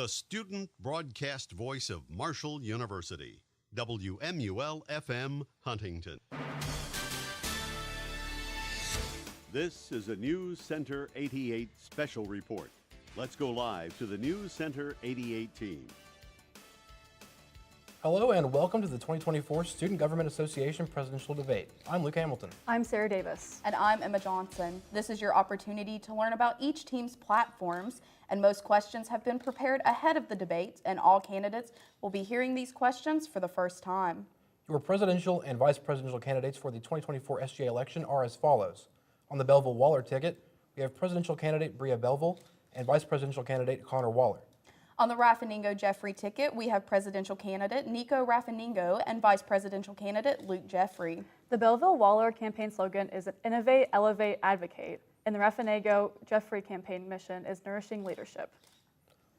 the student broadcast voice of Marshall University, WMUL-FM Huntington. This is a News Center 88 special report. Let's go live to the News Center 88 team. Hello and welcome to the 2024 Student Government Association Presidential Debate. I'm Luke Hamilton. I'm Sarah Davis. And I'm Emma Johnson. This is your opportunity to learn about each team's platforms, and most questions have been prepared ahead of the debate, and all candidates will be hearing these questions for the first time. Your presidential and vice presidential candidates for the 2024 SGA election are as follows. On the Belleville-Waller ticket, we have presidential candidate Bria Belleville and vice presidential candidate Connor Waller. On the Rafano-Jeffrey ticket, we have presidential candidate Nico Rafano and vice presidential candidate Luke Jeffrey. The Belleville-Waller campaign slogan is Innovate, Elevate, Advocate, and the Rafano-Jeffrey campaign mission is Nourishing Leadership.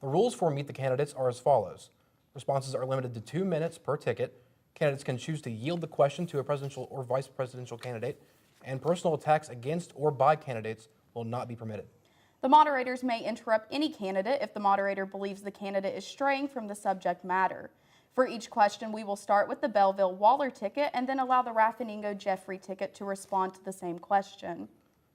The rules for Meet the Candidates are as follows. Responses are limited to 2 minutes per ticket. Candidates can choose to yield the question to a presidential or vice presidential candidate, and personal attacks against or by candidates will not be permitted. The moderators may interrupt any candidate if the moderator believes the candidate is straying from the subject matter. For each question, we will start with the Belleville-Waller ticket and then allow the Rafano-Jeffrey ticket to respond to the same question.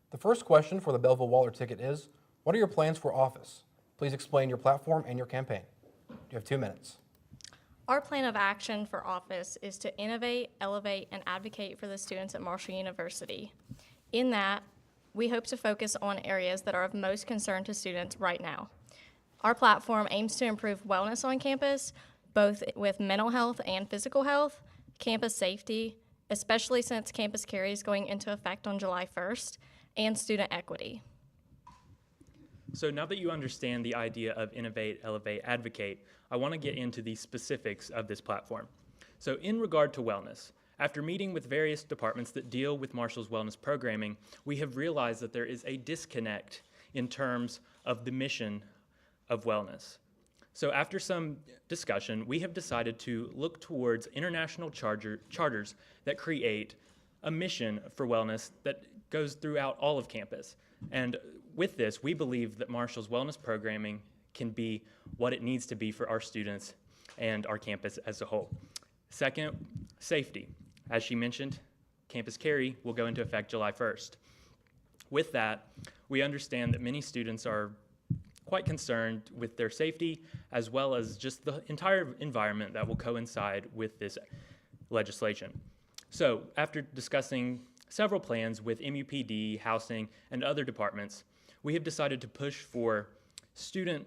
The first question for the Belleville-Waller ticket is, what are your plans for office? Please explain your platform and your campaign. You have 2 minutes. Our plan of action for office is to innovate, elevate, and advocate for the students at Marshall University. In that, we hope to focus on areas that are of most concern to students right now. Our platform aims to improve wellness on campus, both with mental health and physical health, campus safety, especially since campus carry is going into effect on July 1st, and student equity. So now that you understand the idea of innovate, elevate, advocate, I want to get into the specifics of this platform. So in regard to wellness, after meeting with various departments that deal with Marshall's wellness programming, we have realized that there is a disconnect in terms of the mission of wellness. So after some discussion, we have decided to look towards international charters that create a mission for wellness that goes throughout all of campus. And with this, we believe that Marshall's wellness programming can be what it needs to be for our students and our campus as a whole. Second, safety. As she mentioned, campus carry will go into effect July 1st. With that, we understand that many students are quite concerned with their safety as well as just the entire environment that will coincide with this legislation. So after discussing several plans with MUPD, housing, and other departments, we have decided to push for student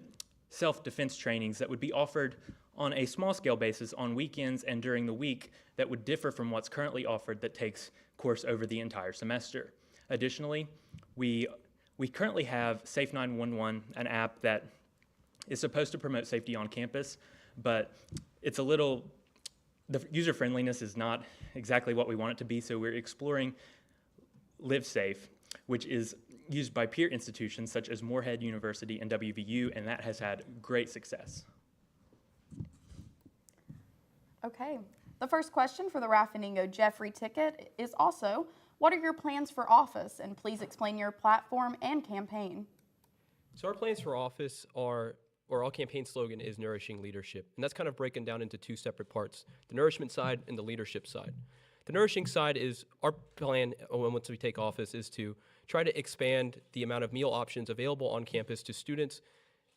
self-defense trainings that would be offered on a small-scale basis on weekends and during the week that would differ from what's currently offered that takes course over the entire semester. Additionally, we currently have Safe 911, an app that is supposed to promote safety on campus, but it's the user friendliness is not exactly what we want it to be, so we're exploring Live Safe, which is used by peer institutions such as Morehead University and WVU, and that has had great success. Okay, the first question for the Rafano-Jeffrey ticket is also, what are your plans for office? And please explain your platform and campaign. So our plans for office are, or our campaign slogan is Nourishing Leadership. And that's kind of broken down into two separate parts, the nourishment side and the leadership side. The nourishing side is our plan once we take office is to try to expand the amount of meal options available on campus to students.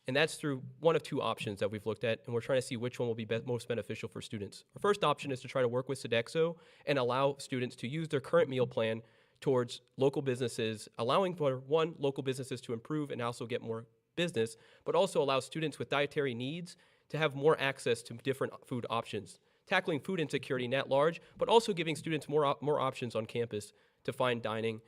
And that's through one of two options that we've looked at, and we're trying to see which one will be most beneficial for students. Our first option is to try to work with Sodexo and allow students to use their current meal plan towards local businesses, allowing for one, local businesses to improve and also get more business, but also allow students with dietary needs to have more access to different food options, tackling food insecurity net large, but also giving students more options on campus to find dining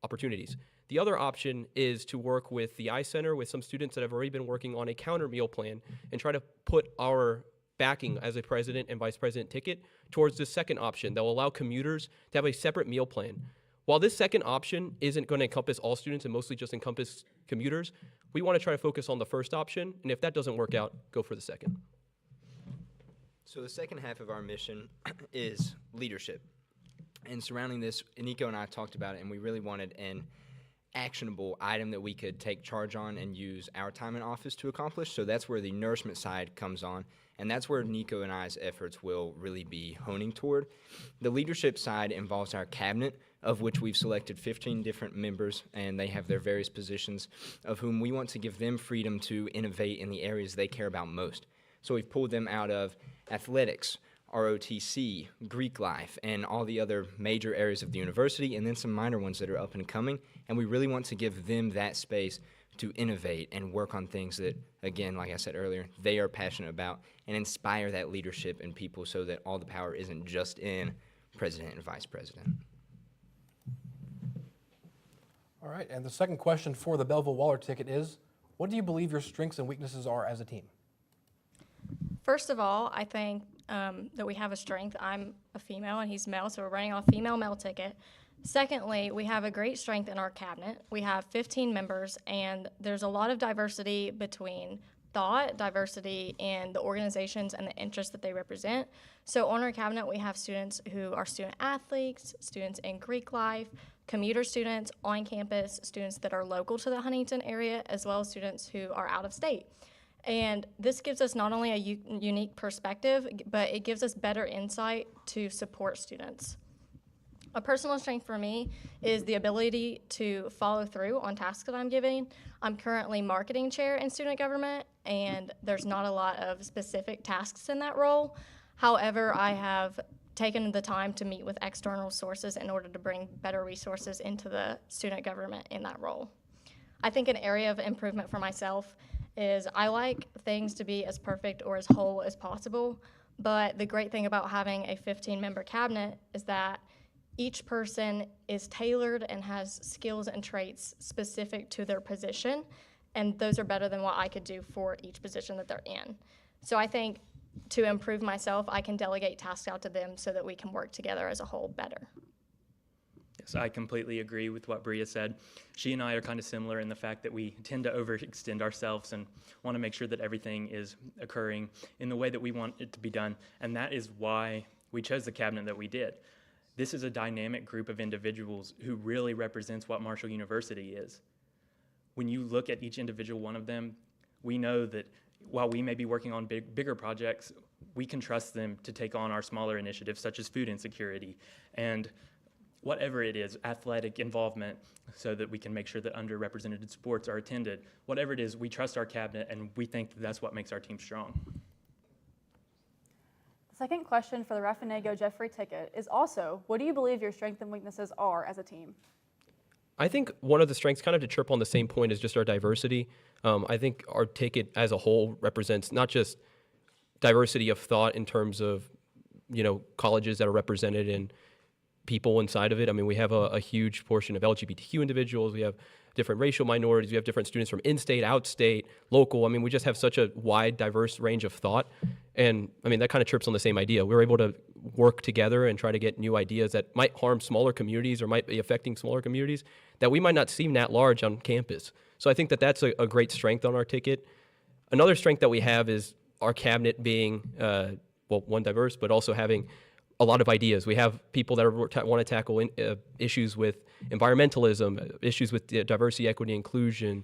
opportunities. The other option is to work with the iCenter with some students that have already been working on a counter meal plan and try to put our backing as a president and vice president ticket towards the second option that will allow commuters to have a separate meal plan. While this second option isn't going to encompass all students and mostly just encompass commuters, we want to try to focus on the first option, and if that doesn't work out, go for the second. So the second half of our mission is leadership. And surrounding this, Nico and I talked about it, and we really wanted an actionable item that we could take charge on and use our time in office to accomplish. So that's where the nourishment side comes on, and that's where Nico and I's efforts will really be honing toward. The leadership side involves our cabinet, of which we've selected 15 different members, and they have their various positions, of whom we want to give them freedom to innovate in the areas they care about most. So we've pulled them out of athletics, ROTC, Greek life, and all the other major areas of the university, and then some minor ones that are up and coming, and we really want to give them that space to innovate and work on things that, again, like I said earlier, they are passionate about, and inspire that leadership in people so that all the power isn't just in president and vice president. All right, and the second question for the Belleville Waller ticket is, what do you believe your strengths and weaknesses are as a team? First of all, I think that we have a strength. I'm a female and he's male, so we're running on a female-male ticket. Secondly, we have a great strength in our cabinet. We have 15 members, and there's a lot of diversity between thought, diversity in the organizations and the interests that they represent. So on our cabinet, we have students who are student athletes, students in Greek life, commuter students on campus, students that are local to the Huntington area, as well as students who are out of state. And this gives us not only a unique perspective, but it gives us better insight to support students. A personal strength for me is the ability to follow through on tasks that I'm giving. I'm currently marketing chair in student government, and there's not a lot of specific tasks in that role. However, I have taken the time to meet with external sources in order to bring better resources into the student government in that role. I think an area of improvement for myself is I like things to be as perfect or as whole as possible, but the great thing about having a 15-member cabinet is that each person is tailored and has skills and traits specific to their position, and those are better than what I could do for each position that they're in. So I think to improve myself, I can delegate tasks out to them so that we can work together as a whole better. Yes, I completely agree with what Bria said. She and I are kind of similar in the fact that we tend to overextend ourselves and want to make sure that everything is occurring in the way that we want it to be done, and that is why we chose the cabinet that we did. This is a dynamic group of individuals who really represents what Marshall University is. When you look at each individual one of them, we know that while we may be working on bigger projects, we can trust them to take on our smaller initiatives such as food insecurity and whatever it is, athletic involvement, so that we can make sure that underrepresented sports are attended. Whatever it is, we trust our cabinet, and we think that that's what makes our team strong. The second question for the Rafano Jeffrey ticket is also, what do you believe your strengths and weaknesses are as a team? I think one of the strengths, kind of to chirp on the same point, is just our diversity. I think our ticket as a whole represents not just diversity of thought in terms of, colleges that are represented in people inside of it. I mean, we have a huge portion of LGBTQ individuals. We have different racial minorities. We have different students from in-state, out-state, local. I mean, we just have such a wide, diverse range of thought. And, I mean, that kind of chirps on the same idea. We're able to work together and try to get new ideas that might harm smaller communities or might be affecting smaller communities that we might not seem that large on campus. So I think that that's a great strength on our ticket. Another strength that we have is our cabinet being, one, diverse, but also having a lot of ideas. We have people that want to tackle issues with environmentalism, issues with diversity, equity, inclusion,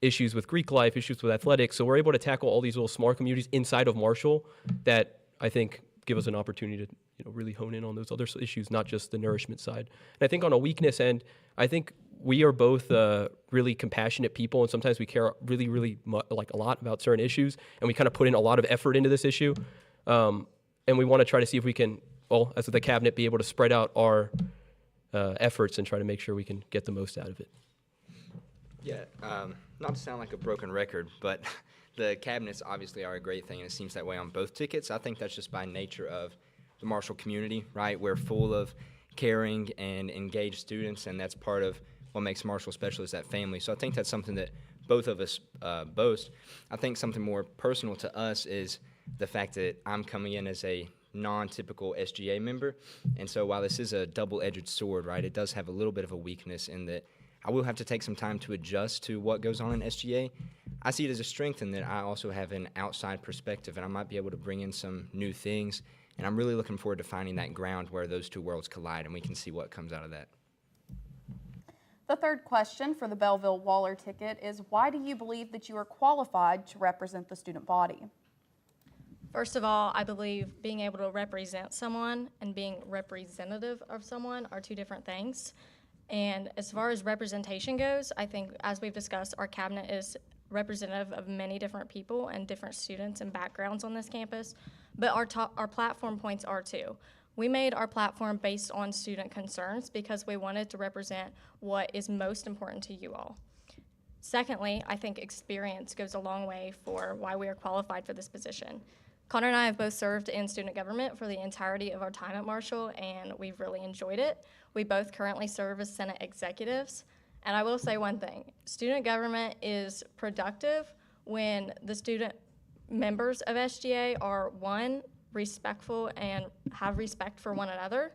issues with Greek life, issues with athletics. So we're able to tackle all these little smaller communities inside of Marshall that I think give us an opportunity to really hone in on those other issues, not just the nourishment side. And I think on a weakness end, I think we are both really compassionate people, and sometimes we care really, really a lot about certain issues, and we kind of put in a lot of effort into this issue. And we want to try to see if we can, as the cabinet, be able to spread out our efforts and try to make sure we can get the most out of it. Yeah, not to sound like a broken record, but the cabinets obviously are a great thing, and it seems that way on both tickets. I think that's just by nature of the Marshall community, right? We're full of caring and engaged students, and that's part of what makes Marshall special, is that family. So I think that's something that both of us boast. I think something more personal to us is the fact that I'm coming in as a non-typical SGA member, and so while this is a double-edged sword, right, it does have a little bit of a weakness in that I will have to take some time to adjust to what goes on in SGA. I see it as a strength in that I also have an outside perspective, and I might be able to bring in some new things, and I'm really looking forward to finding that ground where those two worlds collide, and we can see what comes out of that. The third question for the Belleville Waller ticket is, why do you believe that you are qualified to represent the student body? First of all, I believe being able to represent someone and being representative of someone are two different things. And as far as representation goes, I think, as we've discussed, our cabinet is representative of many different people and different students and backgrounds on this campus, but our platform points are too. We made our platform based on student concerns because we wanted to represent what is most important to you all. Secondly, I think experience goes a long way for why we are qualified for this position. Connor and I have both served in student government for the entirety of our time at Marshall, and we've really enjoyed it. We both currently serve as Senate executives. And I will say one thing, student government is productive when the student members of SGA are, one, respectful and have respect for one another,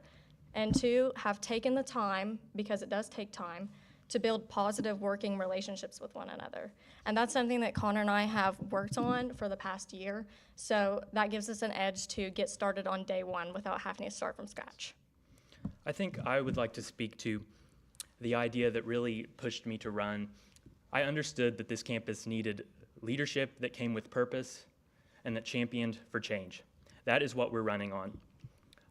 and two, have taken the time, because it does take time, to build positive working relationships with one another. And that's something that Connor and I have worked on for the past year, so that gives us an edge to get started on day one without having to start from scratch. I think I would like to speak to the idea that really pushed me to run. I understood that this campus needed leadership that came with purpose and that championed for change. That is what we're running on.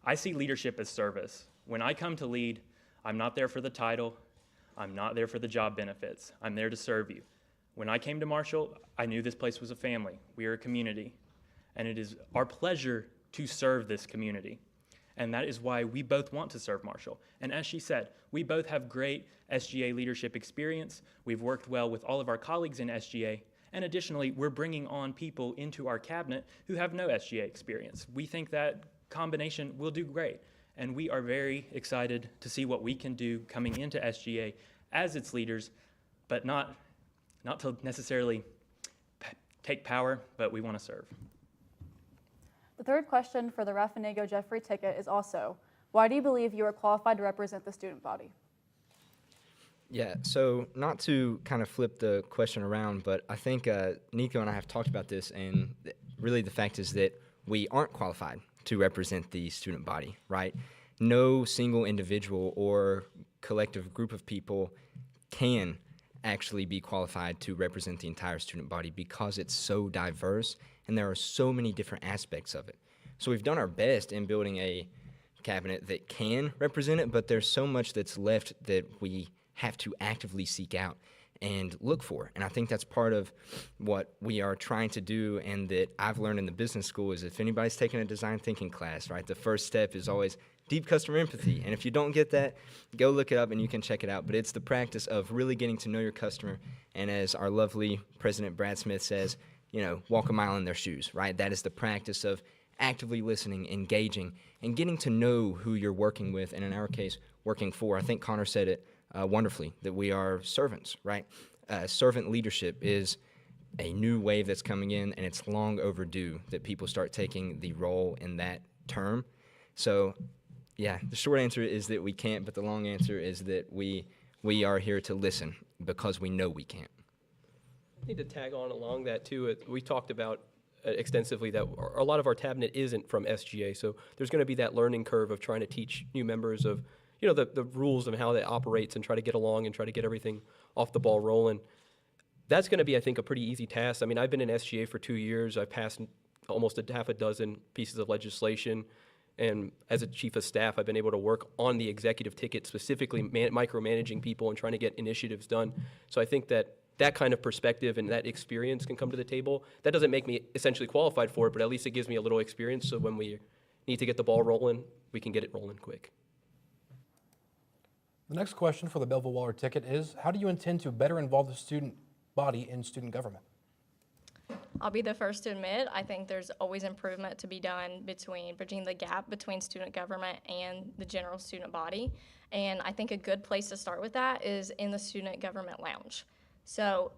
I see leadership as service. When I come to lead, I'm not there for the title. I'm not there for the job benefits. I'm there to serve you. When I came to Marshall, I knew this place was a family. We are a community, and it is our pleasure to serve this community. And that is why we both want to serve Marshall. And as she said, we both have great SGA leadership experience. We've worked well with all of our colleagues in SGA. And additionally, we're bringing on people into our cabinet who have no SGA experience. We think that combination will do great. And we are very excited to see what we can do coming into SGA as its leaders, but not to necessarily take power, but we want to serve. The third question for the Rafano Jeffrey ticket is also, why do you believe you are qualified to represent the student body? Yeah, so not to kind of flip the question around, but I think Nico and I have talked about this, and really the fact is that we aren't qualified to represent the student body, right? No single individual or collective group of people can actually be qualified to represent the entire student body because it's so diverse and there are so many different aspects of it. So we've done our best in building a cabinet that can represent it, but there's so much that's left that we have to actively seek out and look for. And I think that's part of what we are trying to do, and that I've learned in the business school is if anybody's taking a design thinking class, right, the first step is always deep customer empathy. And if you don't get that, go look it up and you can check it out. But it's the practice of really getting to know your customer. And as our lovely President Brad Smith says, walk a mile in their shoes, right? That is the practice of actively listening, engaging, and getting to know who you're working with, and in our case, working for. I think Connor said it wonderfully, that we are servants, right? Servant leadership is a new wave that's coming in, and it's long overdue that people start taking the role in that term. So, yeah, the short answer is that we can't, but the long answer is that we are here to listen because we know we can't. I need to tag on along that too. We talked about extensively that a lot of our cabinet isn't from SGA, so there's going to be that learning curve of trying to teach new members of the rules of how that operates and try to get along and try to get everything off the ball rolling. That's going to be, I think, a pretty easy task. I mean, I've been in SGA for 2 years. I've passed almost a half a dozen pieces of legislation. And as a chief of staff, I've been able to work on the executive ticket, specifically micromanaging people and trying to get initiatives done. So I think that kind of perspective and that experience can come to the table. That doesn't make me essentially qualified for it, but at least it gives me a little experience. So when we need to get the ball rolling, we can get it rolling quick. The next question for the Belleville Waller ticket is, how do you intend to better involve the student body in student government? I'll be the first to admit, I think there's always improvement to be done between bridging the gap between student government and the general student body. And I think a good place to start with that is in the student government lounge. So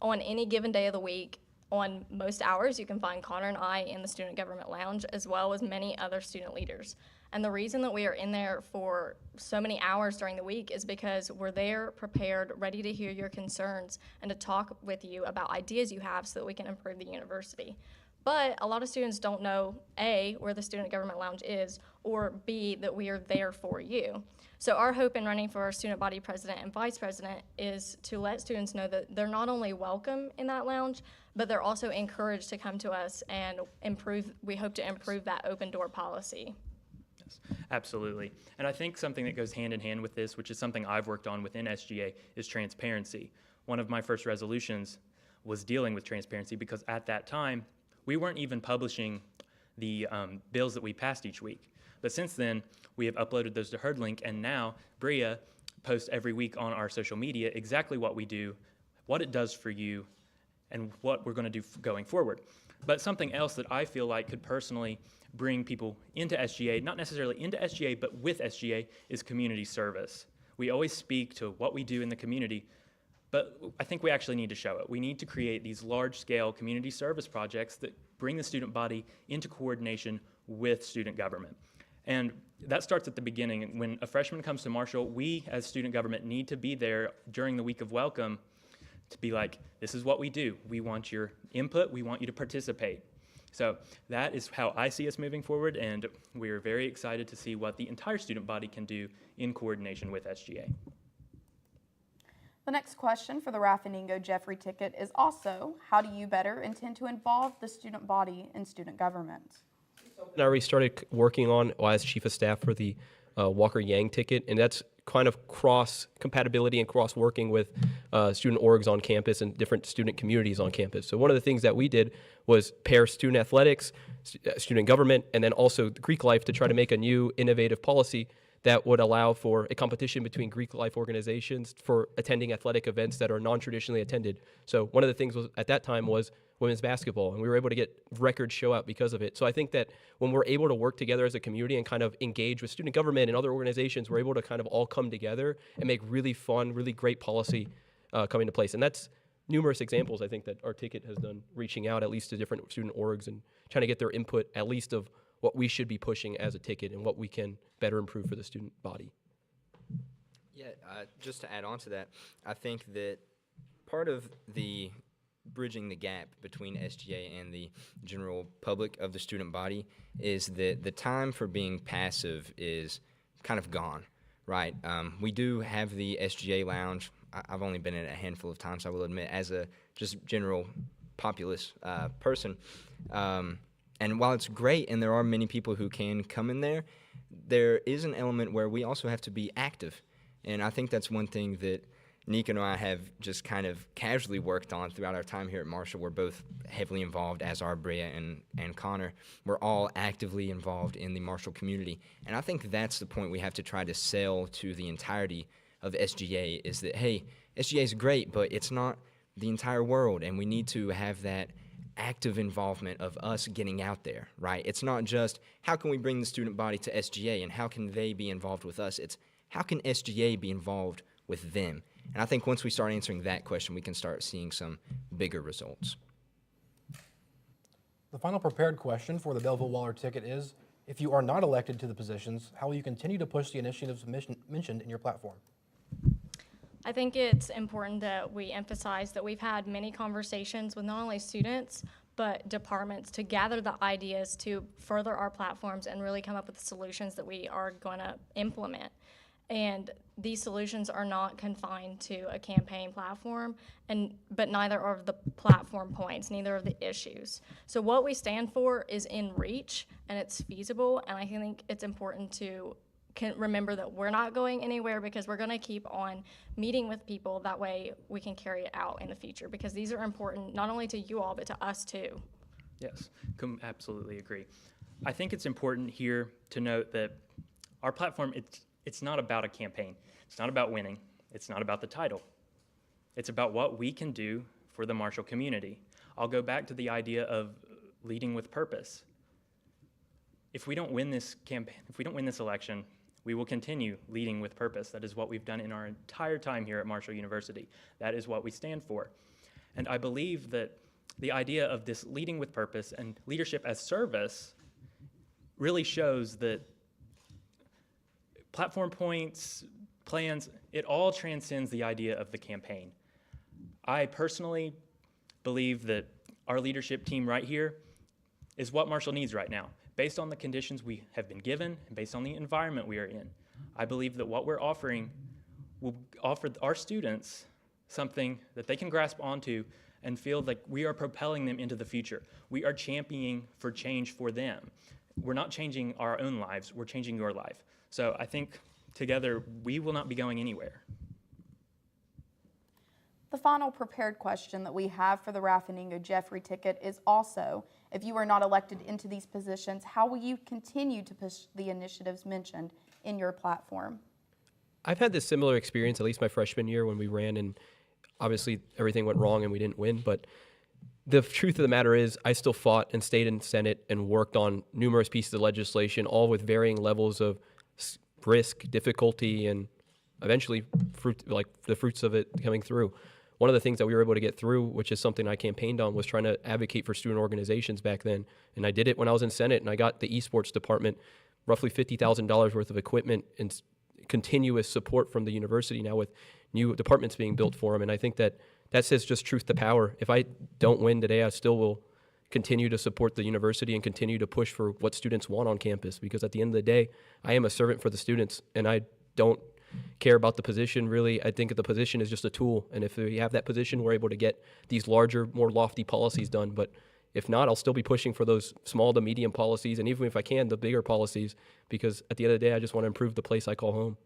on any given day of the week, on most hours, you can find Connor and I in the student government lounge, as well as many other student leaders. And the reason that we are in there for so many hours during the week is because we're there prepared, ready to hear your concerns and to talk with you about ideas you have so that we can improve the university. But a lot of students don't know, A, where the Student Government Lounge is, or B, that we are there for you. So our hope in running for our student body president and vice president is to let students know that they're not only welcome in that lounge, but they're also encouraged to come to us and we hope to improve that open door policy. Yes, absolutely. And I think something that goes hand in hand with this, which is something I've worked on within SGA, is transparency. One of my first resolutions was dealing with transparency because at that time, we weren't even publishing the bills that we passed each week. But since then, we have uploaded those to HerdLink, and now Bria posts every week on our social media exactly what we do, what it does for you, and what we're going to do going forward. But something else that I feel like could personally bring people into SGA, not necessarily into SGA, but with SGA, is community service. We always speak to what we do in the community, but I think we actually need to show it. We need to create these large-scale community service projects that bring the student body into coordination with student government. And that starts at the beginning. When a freshman comes to Marshall, we as student government need to be there during the week of welcome to be like, this is what we do. We want your input. We want you to participate. So that is how I see us moving forward, and we are very excited to see what the entire student body can do in coordination with SGA. The next question for the Raffaningo Jeffrey ticket is also, how do you better intend to involve the student body in student government? And I already started working on as chief of staff for the Walker Yang ticket, and that's kind of cross compatibility and cross working with student orgs on campus and different student communities on campus. So one of the things that we did was pair student athletics, student government, and then also Greek life to try to make a new innovative policy that would allow for a competition between Greek life organizations for attending athletic events that are non-traditionally attended. So one of the things was, at that time was women's basketball, and we were able to get record show out because of it. So I think that when we're able to work together as a community and kind of engage with student government and other organizations, we're able to kind of all come together and make really fun, really great policy come into place. And that's numerous examples I think that our ticket has done, reaching out at least to different student orgs and trying to get their input at least of what we should be pushing as a ticket and what we can better improve for the student body. Yeah, just to add on to that, I think that part of the bridging the gap between SGA and the general public of the student body is that the time for being passive is kind of gone, right? We do have the SGA lounge. I've only been in it a handful of times, I will admit, as a just general populace person. And while it's great and there are many people who can come in there, there is an element where we also have to be active. And I think that's one thing that Nika and I have just kind of casually worked on throughout our time here at Marshall. We're both heavily involved, as are Bria and Connor. We're all actively involved in the Marshall community. And I think that's the point we have to try to sell to the entirety of SGA is that, hey, SGA is great, but it's not the entire world. And we need to have that active involvement of us getting out there, right? It's not just how can we bring the student body to SGA and how can they be involved with us? It's how can SGA be involved with them? And I think once we start answering that question, we can start seeing some bigger results. The final prepared question for the Belleville Waller ticket is, if you are not elected to the positions, how will you continue to push the initiatives mentioned in your platform? I think it's important that we emphasize that we've had many conversations with not only students, but departments to gather the ideas to further our platforms and really come up with the solutions that we are going to implement. And these solutions are not confined to a campaign platform, but neither are the platform points, neither are the issues. So what we stand for is in reach, and it's feasible, and I think it's important to remember that we're not going anywhere because we're going to keep on meeting with people. That way we can carry it out in the future because these are important not only to you all, but to us too. Yes, absolutely agree. I think it's important here to note that our platform, it's not about a campaign. It's not about winning. It's not about the title. It's about what we can do for the Marshall community. I'll go back to the idea of leading with purpose. If we don't win this campaign, if we don't win this election, we will continue leading with purpose. That is what we've done in our entire time here at Marshall University. That is what we stand for. And I believe that the idea of this leading with purpose and leadership as service really shows that platform points, plans, it all transcends the idea of the campaign. I personally believe that our leadership team right here is what Marshall needs right now. Based on the conditions we have been given, and based on the environment we are in, I believe that what we're offering will offer our students something that they can grasp onto and feel like we are propelling them into the future. We are championing for change for them. We're not changing our own lives, we're changing your life. So I think together we will not be going anywhere. The final prepared question that we have for the Rafano Jeffrey ticket is also, if you are not elected into these positions, how will you continue to push the initiatives mentioned in your platform? I've had this similar experience, at least my freshman year when we ran, and obviously everything went wrong and we didn't win. But the truth of the matter is I still fought and stayed in Senate and worked on numerous pieces of legislation, all with varying levels of risk, difficulty, and eventually the fruits of it coming through. One of the things that we were able to get through, which is something I campaigned on, was trying to advocate for student organizations back then. And I did it when I was in Senate, and I got the esports department roughly $50,000 worth of equipment and continuous support from the university now with new departments being built for them. And I think that says just truth to power. If I don't win today, I still will continue to support the university and continue to push for what students want on campus, because at the end of the day, I am a servant for the students, and I don't care about the position, really. I think the position is just a tool, and if we have that position, we're able to get these larger, more lofty policies done. But if not, I'll still be pushing for those small to medium policies, and even if I can, the bigger policies, because at the end of the day, I just want to improve the place I call home.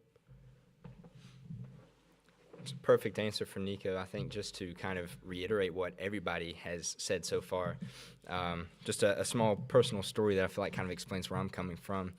It's a perfect answer for Nico. I think just to kind of reiterate what everybody has said so far, just a small personal story that I feel like kind of explains where I'm coming from.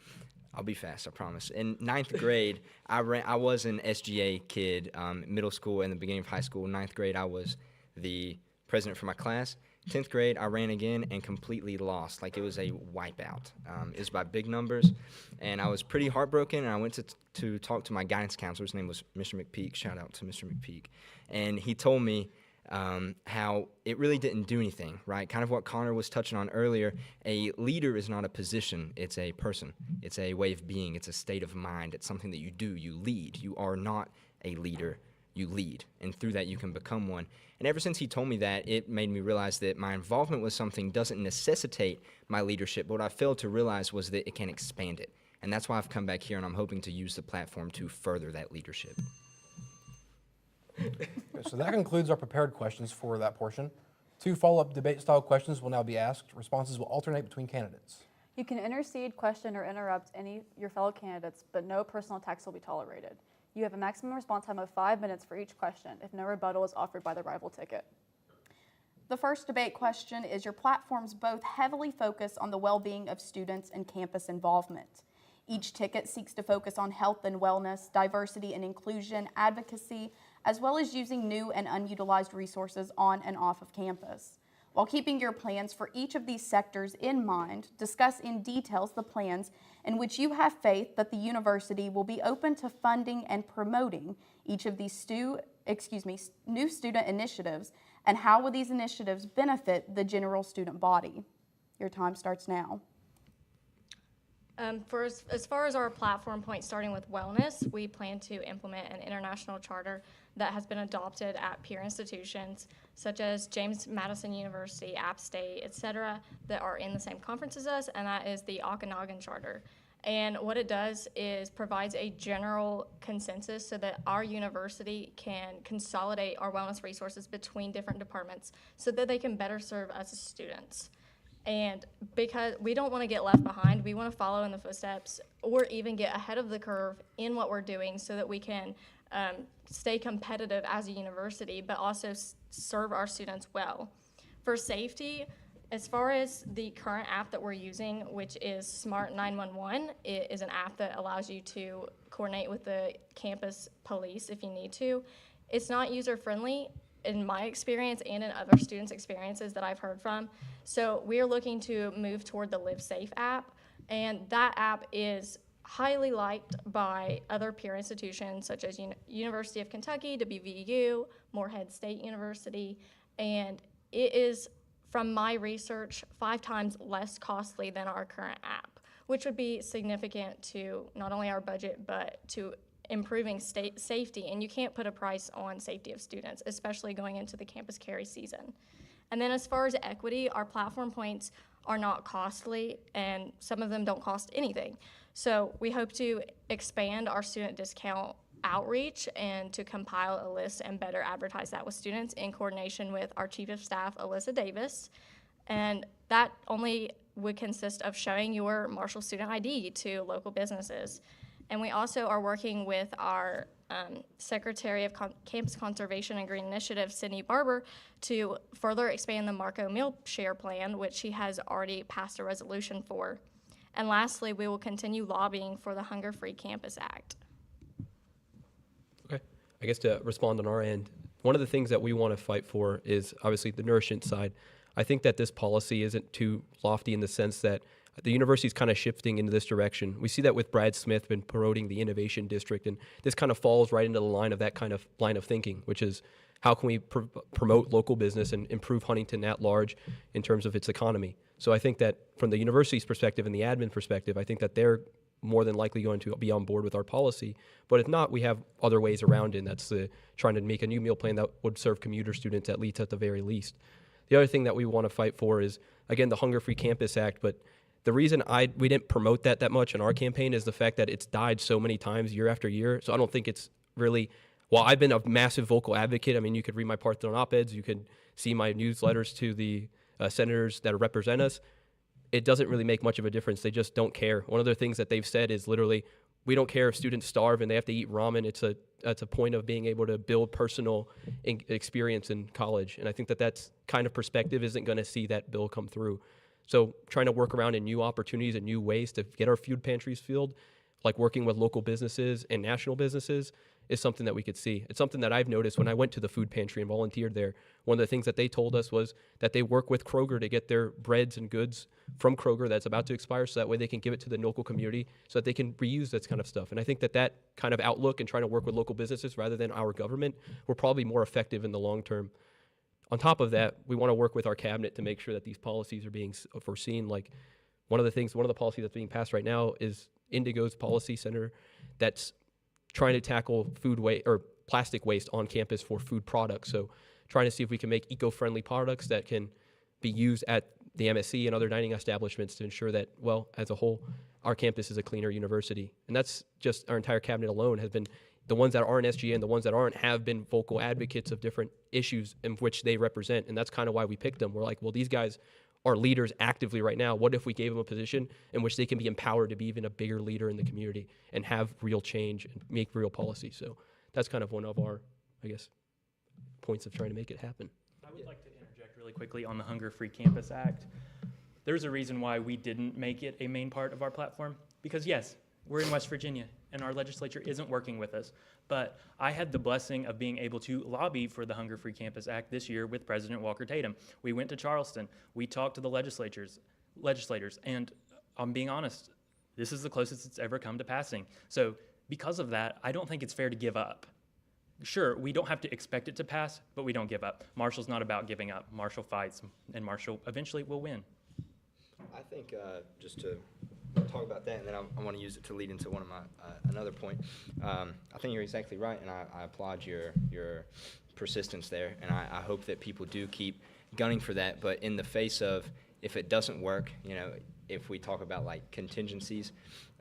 I'll be fast, I promise. In 9th grade, I was an SGA kid, middle school and the beginning of high school. 9th grade, I was the president for my class. 10th grade, I ran again and completely lost. Like, it was a wipeout. It was by big numbers, and I was pretty heartbroken, and I went to talk to my guidance counselor. His name was Mr. McPeak. Shout out to Mr. McPeak. And he told me how it really didn't do anything, right? Kind of what Connor was touching on earlier. A leader is not a position, it's a person. It's a way of being, it's a state of mind. It's something that you do, you lead. You are not a leader, you lead. And through that, you can become one. And ever since he told me that, it made me realize that my involvement with something doesn't necessitate my leadership, but what I failed to realize was that it can expand it. And that's why I've come back here, and I'm hoping to use the platform to further that leadership. So that concludes our prepared questions for that portion. 2 follow-up debate-style questions will now be asked. Responses will alternate between candidates. You can intercede, question, or interrupt your fellow candidates, but no personal attacks will be tolerated. You have a maximum response time of 5 minutes for each question if no rebuttal is offered by the rival ticket. The first debate question is, your platforms both heavily focus on the well-being of students and campus involvement. Each ticket seeks to focus on health and wellness, diversity and inclusion, advocacy, as well as using new and unutilized resources on and off of campus. While keeping your plans for each of these sectors in mind, discuss in details the plans in which you have faith that the university will be open to funding and promoting each of these new student initiatives, and how will these initiatives benefit the general student body. Your time starts now. As far as our platform point, starting with wellness, we plan to implement an international charter that has been adopted at peer institutions such as James Madison University, App State, etc., that are in the same conference as us, and that is the Okanagan Charter. And what it does is provides a general consensus so that our university can consolidate our wellness resources between different departments so that they can better serve us as students. And because we don't want to get left behind, we want to follow in the footsteps or even get ahead of the curve in what we're doing so that we can stay competitive as a university, but also serve our students well. For safety, as far as the current app that we're using, which is Smart 911, it is an app that allows you to coordinate with the campus police if you need to. It's not user-friendly in my experience and in other students' experiences that I've heard from. So we're looking to move toward the Live Safe app, and that app is highly liked by other peer institutions such as University of Kentucky, WVU, Morehead State University, and it is, from my research, 5 times less costly than our current app, which would be significant to not only our budget, but to improving state safety. And you can't put a price on safety of students, especially going into the campus carry season. And then as far as equity, our platform points are not costly, and some of them don't cost anything. So we hope to expand our student discount outreach and to compile a list and better advertise that with students in coordination with our Chief of Staff, Alyssa Davis. And that only would consist of showing your Marshall student ID to local businesses. And we also are working with our Secretary of Campus Conservation and Green Initiative, Sydney Barber, to further expand the Marco Meal Share Plan, which she has already passed a resolution for. And lastly, we will continue lobbying for the Hunger Free Campus Act. Okay. I guess to respond on our end, one of the things that we want to fight for is obviously the nourishment side. I think that this policy isn't too lofty in the sense that the university is kind of shifting into this direction. We see that with Brad Smith been promoting the innovation district, and this kind of falls right into the line of that kind of line of thinking, which is how can we promote local business and improve Huntington at large in terms of its economy. So I think that from the university's perspective and the admin perspective, I think that they're more than likely going to be on board with our policy. But if not, we have other ways around it, and that's trying to make a new meal plan that would serve commuter students at least at the very least. The other thing that we want to fight for is, again, the Hunger Free Campus Act, but the reason we didn't promote that much in our campaign is the fact that it's died so many times year after year. So I don't think it's really, while I've been a massive vocal advocate, I mean, you could read my Parthenon op-eds, you could see my newsletters to the senators that represent us. It doesn't really make much of a difference. They just don't care. One of the things that they've said is literally, we don't care if students starve and they have to eat ramen. It's a point of being able to build personal experience in college. And I think that that's kind of perspective isn't going to see that bill come through. So trying to work around in new opportunities and new ways to get our food pantries filled, like working with local businesses and national businesses, is something that we could see. It's something that I've noticed when I went to the food pantry and volunteered there. One of the things that they told us was that they work with Kroger to get their breads and goods from Kroger that's about to expire, so that way they can give it to the local community so that they can reuse that kind of stuff. And I think that kind of outlook and trying to work with local businesses rather than our government will probably be more effective in the long term. On top of that, we want to work with our cabinet to make sure that these policies are being foreseen. Like one of the policies that's being passed right now is Indigo's policy center that's trying to tackle food waste or plastic waste on campus for food products. So trying to see if we can make eco-friendly products that can be used at the MSC and other dining establishments to ensure that, well, as a whole, our campus is a cleaner university. And that's just our entire cabinet alone has been, the ones that aren't SGA and the ones that aren't have been vocal advocates of different issues in which they represent. And that's kind of why we picked them. We're like, well, these guys are leaders actively right now. What if we gave them a position in which they can be empowered to be even a bigger leader in the community and have real change and make real policy? So that's kind of one of our, I guess, points of trying to make it happen. I would like to interject really quickly on the Hunger Free Campus Act. There's a reason why we didn't make it a main part of our platform, because yes, we're in West Virginia and our legislature isn't working with us. But I had the blessing of being able to lobby for the Hunger Free Campus Act this year with President Walker Tatum. We went to Charleston, we talked to the legislators, and I'm being honest, this is the closest it's ever come to passing. So because of that, I don't think it's fair to give up. Sure, we don't have to expect it to pass, but we don't give up. Marshall's not about giving up. Marshall fights, and Marshall eventually will win. I think just to talk about that, and then I want to use it to lead into one of my another point. I think you're exactly right, and I applaud your persistence there, and I hope that people do keep gunning for that. But in the face of, if it doesn't work, if we talk about like contingencies,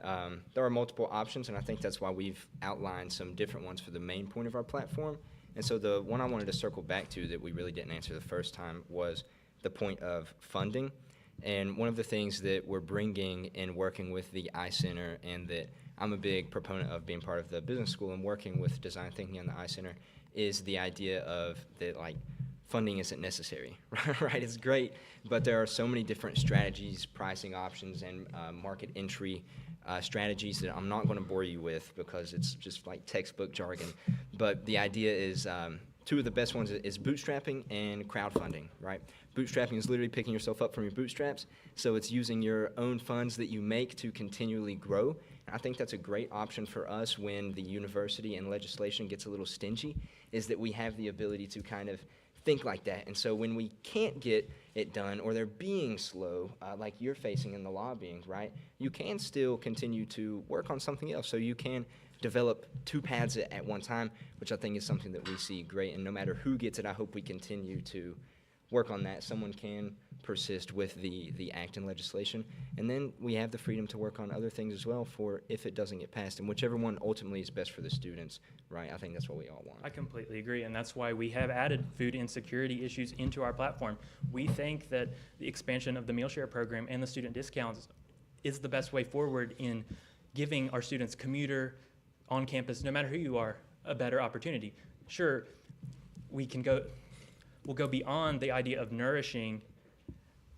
there are multiple options, and I think that's why we've outlined some different ones for the main point of our platform. And so the one I wanted to circle back to that we really didn't answer the first time was the point of funding. And one of the things that we're bringing in working with the iCenter, and that I'm a big proponent of being part of the business school and working with design thinking on the iCenter, is the idea of that, like, funding isn't necessary, right? It's great, but there are so many different strategies, pricing options, and market entry strategies that I'm not going to bore you with because it's just like textbook jargon. But the idea is two of the best ones is bootstrapping and crowdfunding, right? Bootstrapping is literally picking yourself up from your bootstraps. So it's using your own funds that you make to continually grow. And I think that's a great option for us when the university and legislation gets a little stingy, is that we have the ability to kind of think like that. And so when we can't get it done, or they're being slow, like you're facing in the lobbying, right, you can still continue to work on something else. So you can develop two paths at one time, which I think is something that we see great. And no matter who gets it, I hope we continue to work on that. Someone can persist with the act and legislation. And then we have the freedom to work on other things as well for if it doesn't get passed, and whichever one ultimately is best for the students, right? I think that's what we all want. I completely agree, and that's why we have added food insecurity issues into our platform. We think that the expansion of the meal share program and the student discounts is the best way forward in giving our students commuter, on campus, no matter who you are, a better opportunity. Sure, we'll go beyond the idea of nourishing,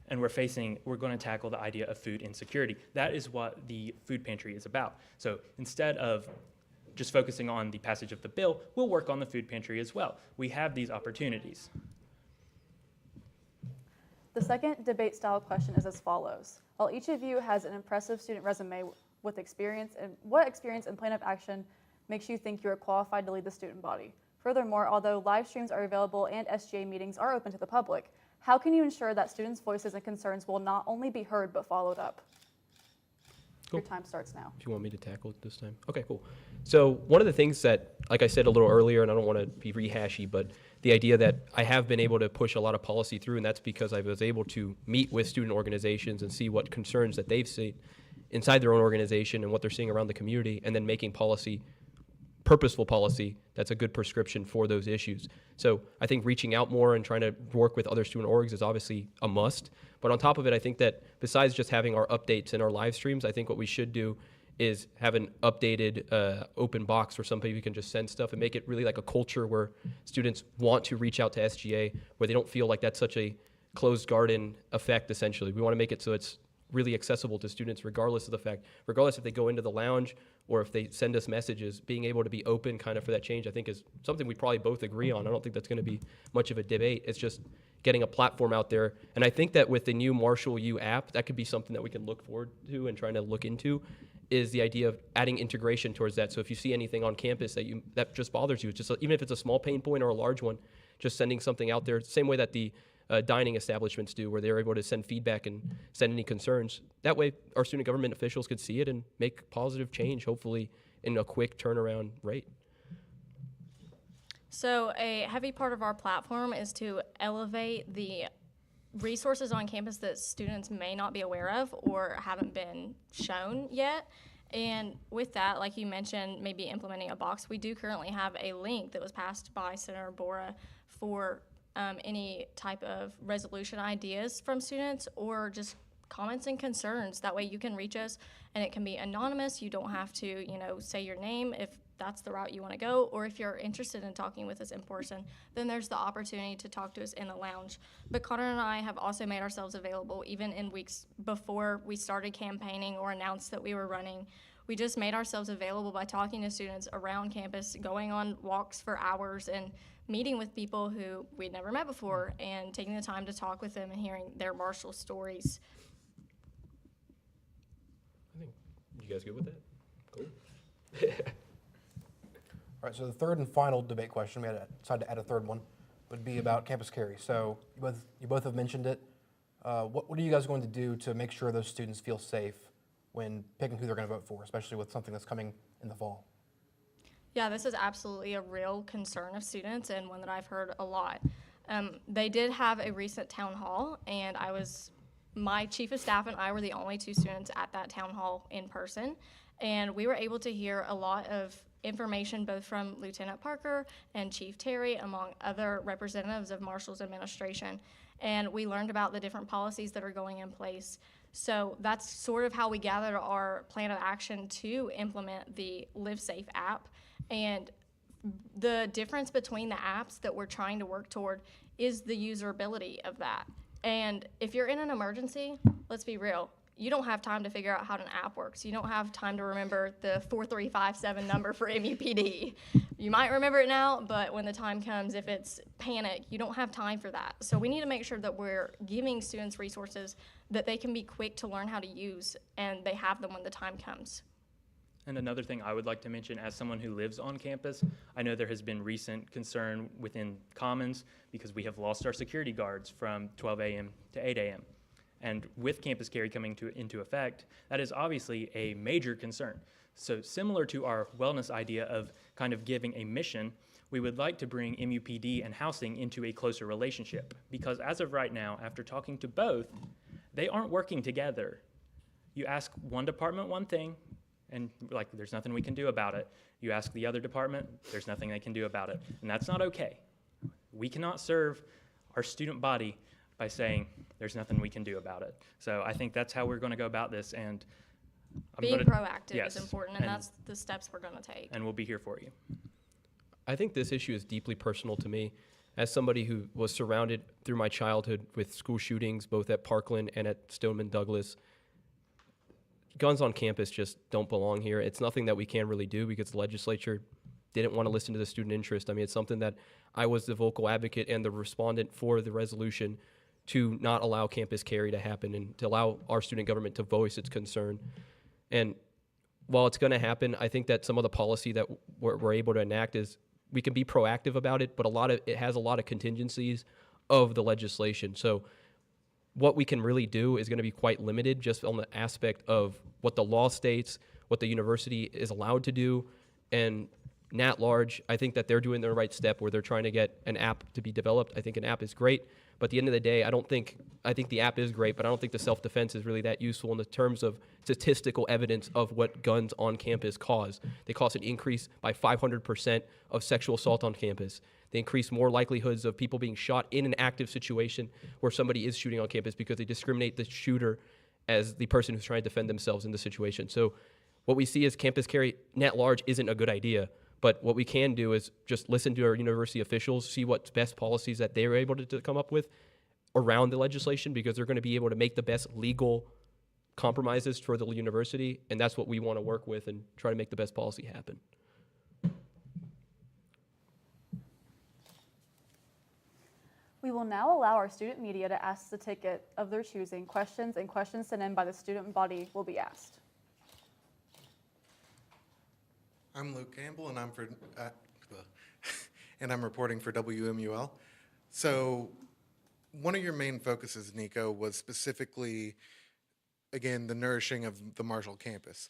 and we're going to tackle the idea of food insecurity. That is what the food pantry is about. So instead of just focusing on the passage of the bill, we'll work on the food pantry as well. We have these opportunities. The second debate style question is as follows. While each of you has an impressive student resume with experience, and what experience and plan of action makes you think you are qualified to lead the student body? Furthermore, although live streams are available and SGA meetings are open to the public, how can you ensure that students' voices and concerns will not only be heard but followed up? Cool. Your time starts now. If you want me to tackle it this time. Okay, cool. So one of the things that, like I said a little earlier, and I don't want to be rehashy, but the idea that I have been able to push a lot of policy through, and that's because I was able to meet with student organizations and see what concerns that they've seen inside their own organization and what they're seeing around the community, and then making policy, purposeful policy, that's a good prescription for those issues. So I think reaching out more and trying to work with other student orgs is obviously a must. But on top of it, I think that besides just having our updates and our live streams, I think what we should do is have an updated open box where somebody can just send stuff and make it really like a culture where students want to reach out to SGA, where they don't feel like that's such a closed garden effect, essentially. We want to make it so it's really accessible to students regardless of the fact, regardless if they go into the lounge or if they send us messages, being able to be open kind of for that change, I think is something we probably both agree on. I don't think that's going to be much of a debate. It's just getting a platform out there. And I think that with the new Marshall U app, that could be something that we can look forward to and trying to look into, is the idea of adding integration towards that. So if you see anything on campus that just bothers you, just even if it's a small pain point or a large one, just sending something out there, same way that the dining establishments do, where they're able to send feedback and send any concerns. That way, our student government officials could see it and make positive change, hopefully in a quick turnaround rate. So a heavy part of our platform is to elevate the resources on campus that students may not be aware of or haven't been shown yet. And with that, like you mentioned, maybe implementing a box, we do currently have a link that was passed by Senator Bora for any type of resolution ideas from students or just comments and concerns. That way you can reach us and it can be anonymous. You don't have to, say your name if that's the route you want to go, or if you're interested in talking with us in person, then there's the opportunity to talk to us in the lounge. But Connor and I have also made ourselves available even in weeks before we started campaigning or announced that we were running. We just made ourselves available by talking to students around campus, going on walks for hours and meeting with people who we'd never met before and taking the time to talk with them and hearing their Marshall stories. I think, you guys good with that? Cool. All right, so the third and final debate question, we had to decide to add a third one, would be about campus carry. So you both have mentioned it. What are you guys going to do to make sure those students feel safe when picking who they're going to vote for, especially with something that's coming in the fall? Yeah, this is absolutely a real concern of students and one that I've heard a lot. They did have a recent town hall, and my chief of staff and I were the only two students at that town hall in person, and we were able to hear a lot of information both from Lieutenant Parker and Chief Terry, among other representatives of Marshall's administration, and we learned about the different policies that are going in place. So that's sort of how we gathered our plan of action to implement the Live Safe app. And the difference between the apps that we're trying to work toward is the usability of that. And if you're in an emergency, let's be real, you don't have time to figure out how an app works. You don't have time to remember the 4357 number for MUPD. You might remember it now, but when the time comes, if it's panic, you don't have time for that. So we need to make sure that we're giving students resources that they can be quick to learn how to use, and they have them when the time comes. And another thing I would like to mention, as someone who lives on campus, I know there has been recent concern within Commons because we have lost our security guards from 12 a.m. to 8 a.m. And with campus carry coming into effect, that is obviously a major concern. So similar to our wellness idea of kind of giving a mission, we would like to bring MUPD and housing into a closer relationship, because as of right now, after talking to both, they aren't working together. You ask one department one thing, and like, there's nothing we can do about it. You ask the other department, there's nothing they can do about it. And that's not okay. We cannot serve our student body by saying there's nothing we can do about it. So I think that's how we're going to go about this. And Being proactive yes, is important, and that's the steps we're going to take. And we'll be here for you. I think this issue is deeply personal to me. As somebody who was surrounded through my childhood with school shootings, both at Parkland and at Stoneman Douglas, guns on campus just don't belong here. It's nothing that we can really do because the legislature didn't want to listen to the student interest. I mean, it's something that I was the vocal advocate and the respondent for the resolution to not allow campus carry to happen and to allow our student government to voice its concern. And while it's going to happen, I think that some of the policy that we're able to enact is we can be proactive about it, but it has a lot of contingencies of the legislation. So what we can really do is going to be quite limited just on the aspect of what the law states, what the university is allowed to do, and at large, I think that they're doing the right step where they're trying to get an app to be developed. I think an app is great, but at the end of the day, I think the app is great, but I don't think the self-defense is really that useful in the terms of statistical evidence of what guns on campus cause. They cause an increase by 500% of sexual assault on campus. They increase more likelihoods of people being shot in an active situation where somebody is shooting on campus because they discriminate the shooter as the person who's trying to defend themselves in the situation. So what we see is campus carry at large isn't a good idea. But what we can do is just listen to our university officials, see what best policies that they were able to come up with around the legislation, because they're going to be able to make the best legal compromises for the university, and that's what we want to work with and try to make the best policy happen. We will now allow our student media to ask the ticket of their choosing questions, and questions sent in by the student body will be asked. I'm Luke Campbell, and I'm reporting for WMUL. So, one of your main focuses, Nico, was specifically, again, the nourishing of the Marshall campus.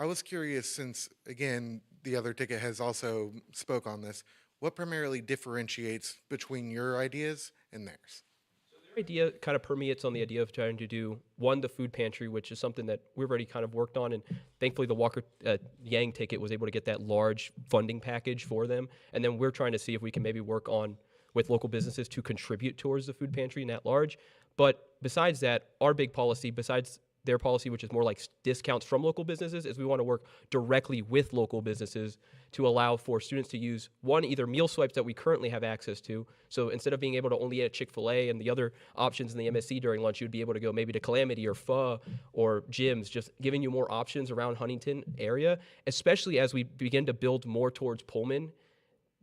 I was curious, since again the other ticket has also spoke on this, what primarily differentiates between your ideas and theirs? Idea kind of permeates on the idea of trying to do the food pantry, which is something that we've already kind of worked on, and thankfully the Walker Yang ticket was able to get that large funding package for them. And then we're trying to see if we can maybe work on with local businesses to contribute towards the food pantry and at large. But besides that, our big policy, besides their policy, which is more like discounts from local businesses, is we want to work directly with local businesses to allow for students to use either meal swipes that we currently have access to. So instead of being able to only eat at Chick-fil-A and the other options in the MSC during lunch, you'd be able to go maybe to Calamity or Pho or Jim's, just giving you more options around Huntington area, especially as we begin to build more towards Pullman.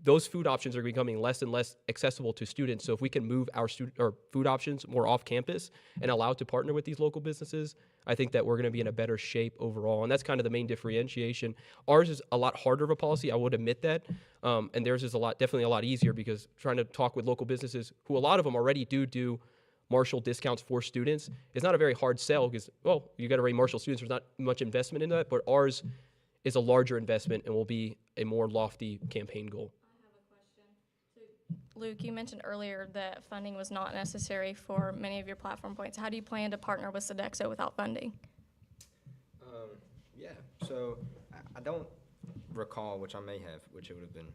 Those food options are becoming less and less accessible to students. So if we can move our food options more off campus and allow to partner with these local businesses, I think that we're going to be in a better shape overall. And that's kind of the main differentiation. Ours is a lot harder of a policy, I would admit that. And theirs is definitely a lot easier, because trying to talk with local businesses, who a lot of them already do Marshall discounts for students, is not a very hard sell, because, well, you got to rate Marshall students, there's not much investment in that, but ours is a larger investment and will be a more lofty campaign goal. Luke, you mentioned earlier that funding was not necessary for many of your platform points. How do you plan to partner with Sodexo without funding? Yeah, so I don't recall, which I may have, which it would have been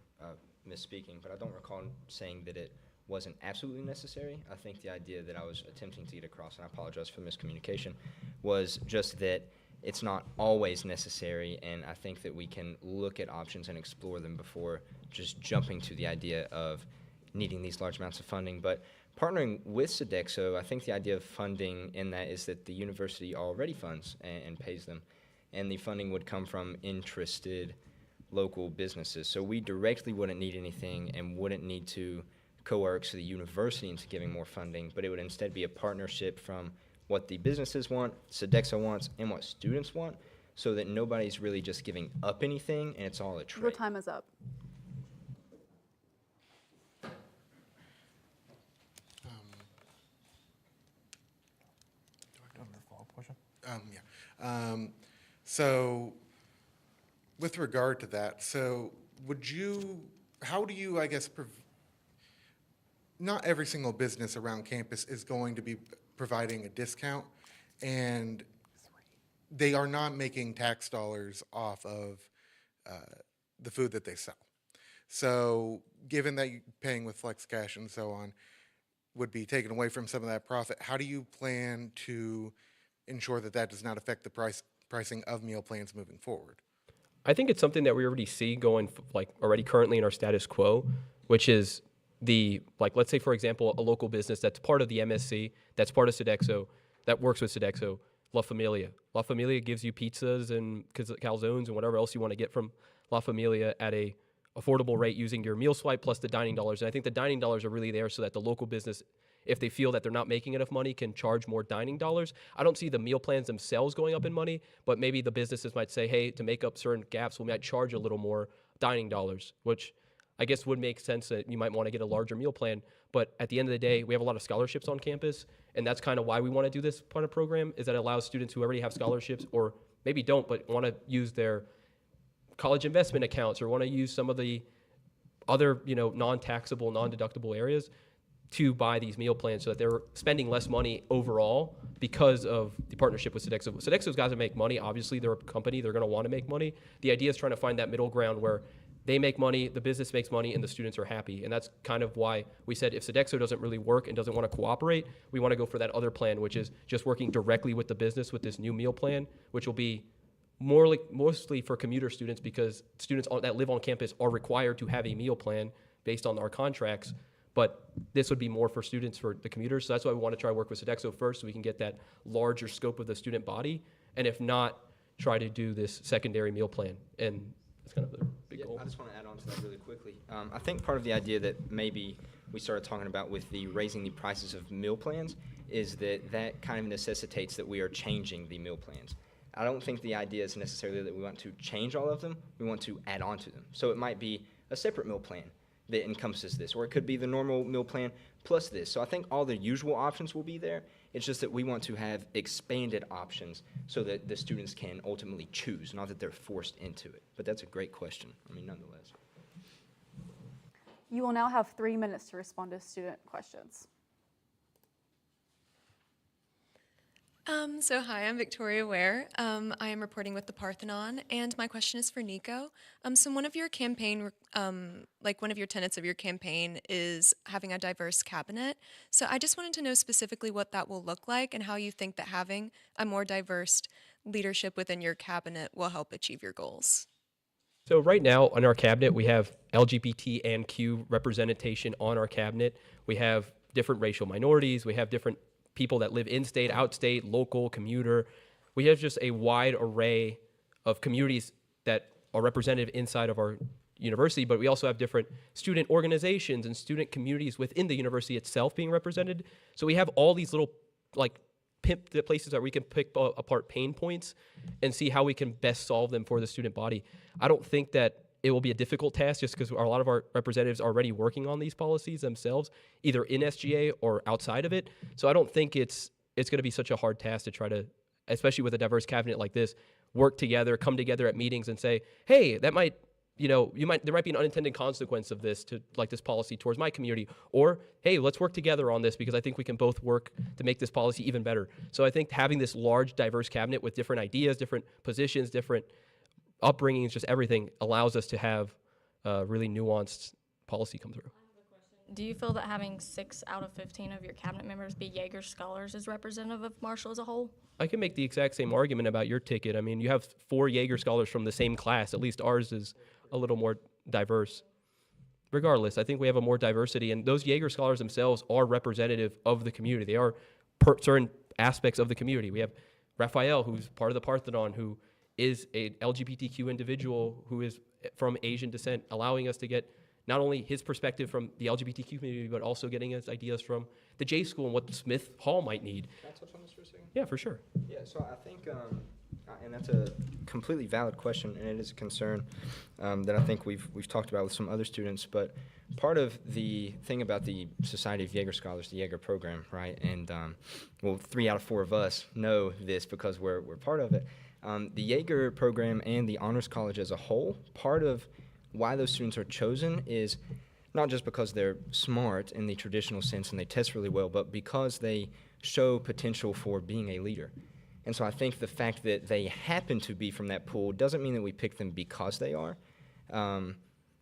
misspeaking, but I don't recall saying that it wasn't absolutely necessary. I think the idea that I was attempting to get across, and I apologize for the miscommunication, was just that it's not always necessary, and I think that we can look at options and explore them before just jumping to the idea of needing these large amounts of funding. But partnering with Sodexo, I think the idea of funding in that is that the university already funds and pays them, and the funding would come from interested local businesses. So we directly wouldn't need anything and wouldn't need to coerce the university into giving more funding, but it would instead be a partnership from what the businesses want, Sodexo wants, and what students want, so that nobody's really just giving up anything and it's all a trade. Your time is up. So with regard to that, so would you how do you, I guess, not every single business around campus is going to be providing a discount, and they are not making tax dollars off of the food that they sell. So given that you're paying with flex cash and so on would be taken away from some of that profit, how do you plan to ensure that that does not affect the pricing of meal plans moving forward? I think it's something that we already see going already currently in our status quo, which is let's say, for example, a local business that's part of the MSC, that's part of Sodexo, that works with Sodexo, La Familia. La Familia gives you pizzas and calzones and whatever else you want to get from La Familia at a affordable rate using your meal swipe plus the dining dollars. And I think the dining dollars are really there so that the local business, if they feel that they're not making enough money, can charge more dining dollars. I don't see the meal plans themselves going up in money, but maybe the businesses might say, hey, to make up certain gaps, we might charge a little more dining dollars, which I guess would make sense that you might want to get a larger meal plan. But at the end of the day, we have a lot of scholarships on campus, and that's kind of why we want to do this part of the program, is that it allows students who already have scholarships or maybe don't, but want to use their college investment accounts or want to use some of the other, non-taxable, non-deductible areas to buy these meal plans so that they're spending less money overall because of the partnership with Sodexo. Sodexo's got to make money. Obviously, they're a company. They're going to want to make money. The idea is trying to find that middle ground where they make money, the business makes money, and the students are happy. And that's kind of why we said if Sodexo doesn't really work and doesn't want to cooperate, we want to go for that other plan, which is just working directly with the business with this new meal plan, which will be mostly for commuter students because students that live on campus are required to have a meal plan based on our contracts. But this would be more for students, for the commuters. So that's why we want to try to work with Sodexo first so we can get that larger scope of the student body. And if not, try to do this secondary meal plan. And that's kind of the big goal. I just want to add on to that really quickly. I think part of the idea that maybe we started talking about with the raising the prices of meal plans is that kind of necessitates that we are changing the meal plans. I don't think the idea is necessarily that we want to change all of them. We want to add on to them. So it might be a separate meal plan that encompasses this, or it could be the normal meal plan plus this. So I think all the usual options will be there. It's just that we want to have expanded options so that the students can ultimately choose, not that they're forced into it. But that's a great question, nonetheless. You will now have 3 minutes to respond to student questions. Hi, I'm Victoria Ware. I am reporting with the Parthenon, and my question is for Nico. So one of your campaign, one of your tenets of your campaign is having a diverse cabinet. So I just wanted to know specifically what that will look like and how you think that having a more diverse leadership within your cabinet will help achieve your goals. So right now on our cabinet, we have LGBT and Q representation on our cabinet. We have different racial minorities. We have different people that live in-state, out-state, local, commuter. We have just a wide array of communities that are represented inside of our university, but we also have different student organizations and student communities within the university itself being represented. So we have all these little the places that we can pick apart pain points and see how we can best solve them for the student body. I don't think that it will be a difficult task just because a lot of our representatives are already working on these policies themselves, either in SGA or outside of it. So I don't think it's going to be such a hard task to try to, especially with a diverse cabinet like this, work together, come together at meetings and say, hey, that might, there might be an unintended consequence of this to this policy towards my community, or hey, let's work together on this because I think we can both work to make this policy even better. So I think having this large, diverse cabinet with different ideas, different positions, different upbringings, just everything allows us to have really nuanced policy come through. Do you feel that having 6 out of 15 of your cabinet members be Jaeger scholars is representative of Marshall as a whole? I can make the exact same argument about your ticket. You have 4 Jaeger scholars from the same class. At least ours is a little more diverse. Regardless, I think we have a more diversity, and those Jaeger scholars themselves are representative of the community. They are certain aspects of the community. We have Raphael, who's part of the Parthenon, who is a LGBTQ individual who is from Asian descent, allowing us to get not only his perspective from the LGBTQ community, but also getting us ideas from the J School and what Smith Hall might need. Can I touch on this for a second? Yeah, for sure. Yeah, so I think, and that's a completely valid question, and it is a concern that I think we've talked about with some other students, but part of the thing about the Society of Jaeger Scholars, the Jaeger program, right, and 3 out of 4 of us know this because we're part of it. The Jaeger program and the Honors College as a whole, part of why those students are chosen is not just because they're smart in the traditional sense and they test really well, but because they show potential for being a leader. And so I think the fact that they happen to be from that pool doesn't mean that we pick them because they are.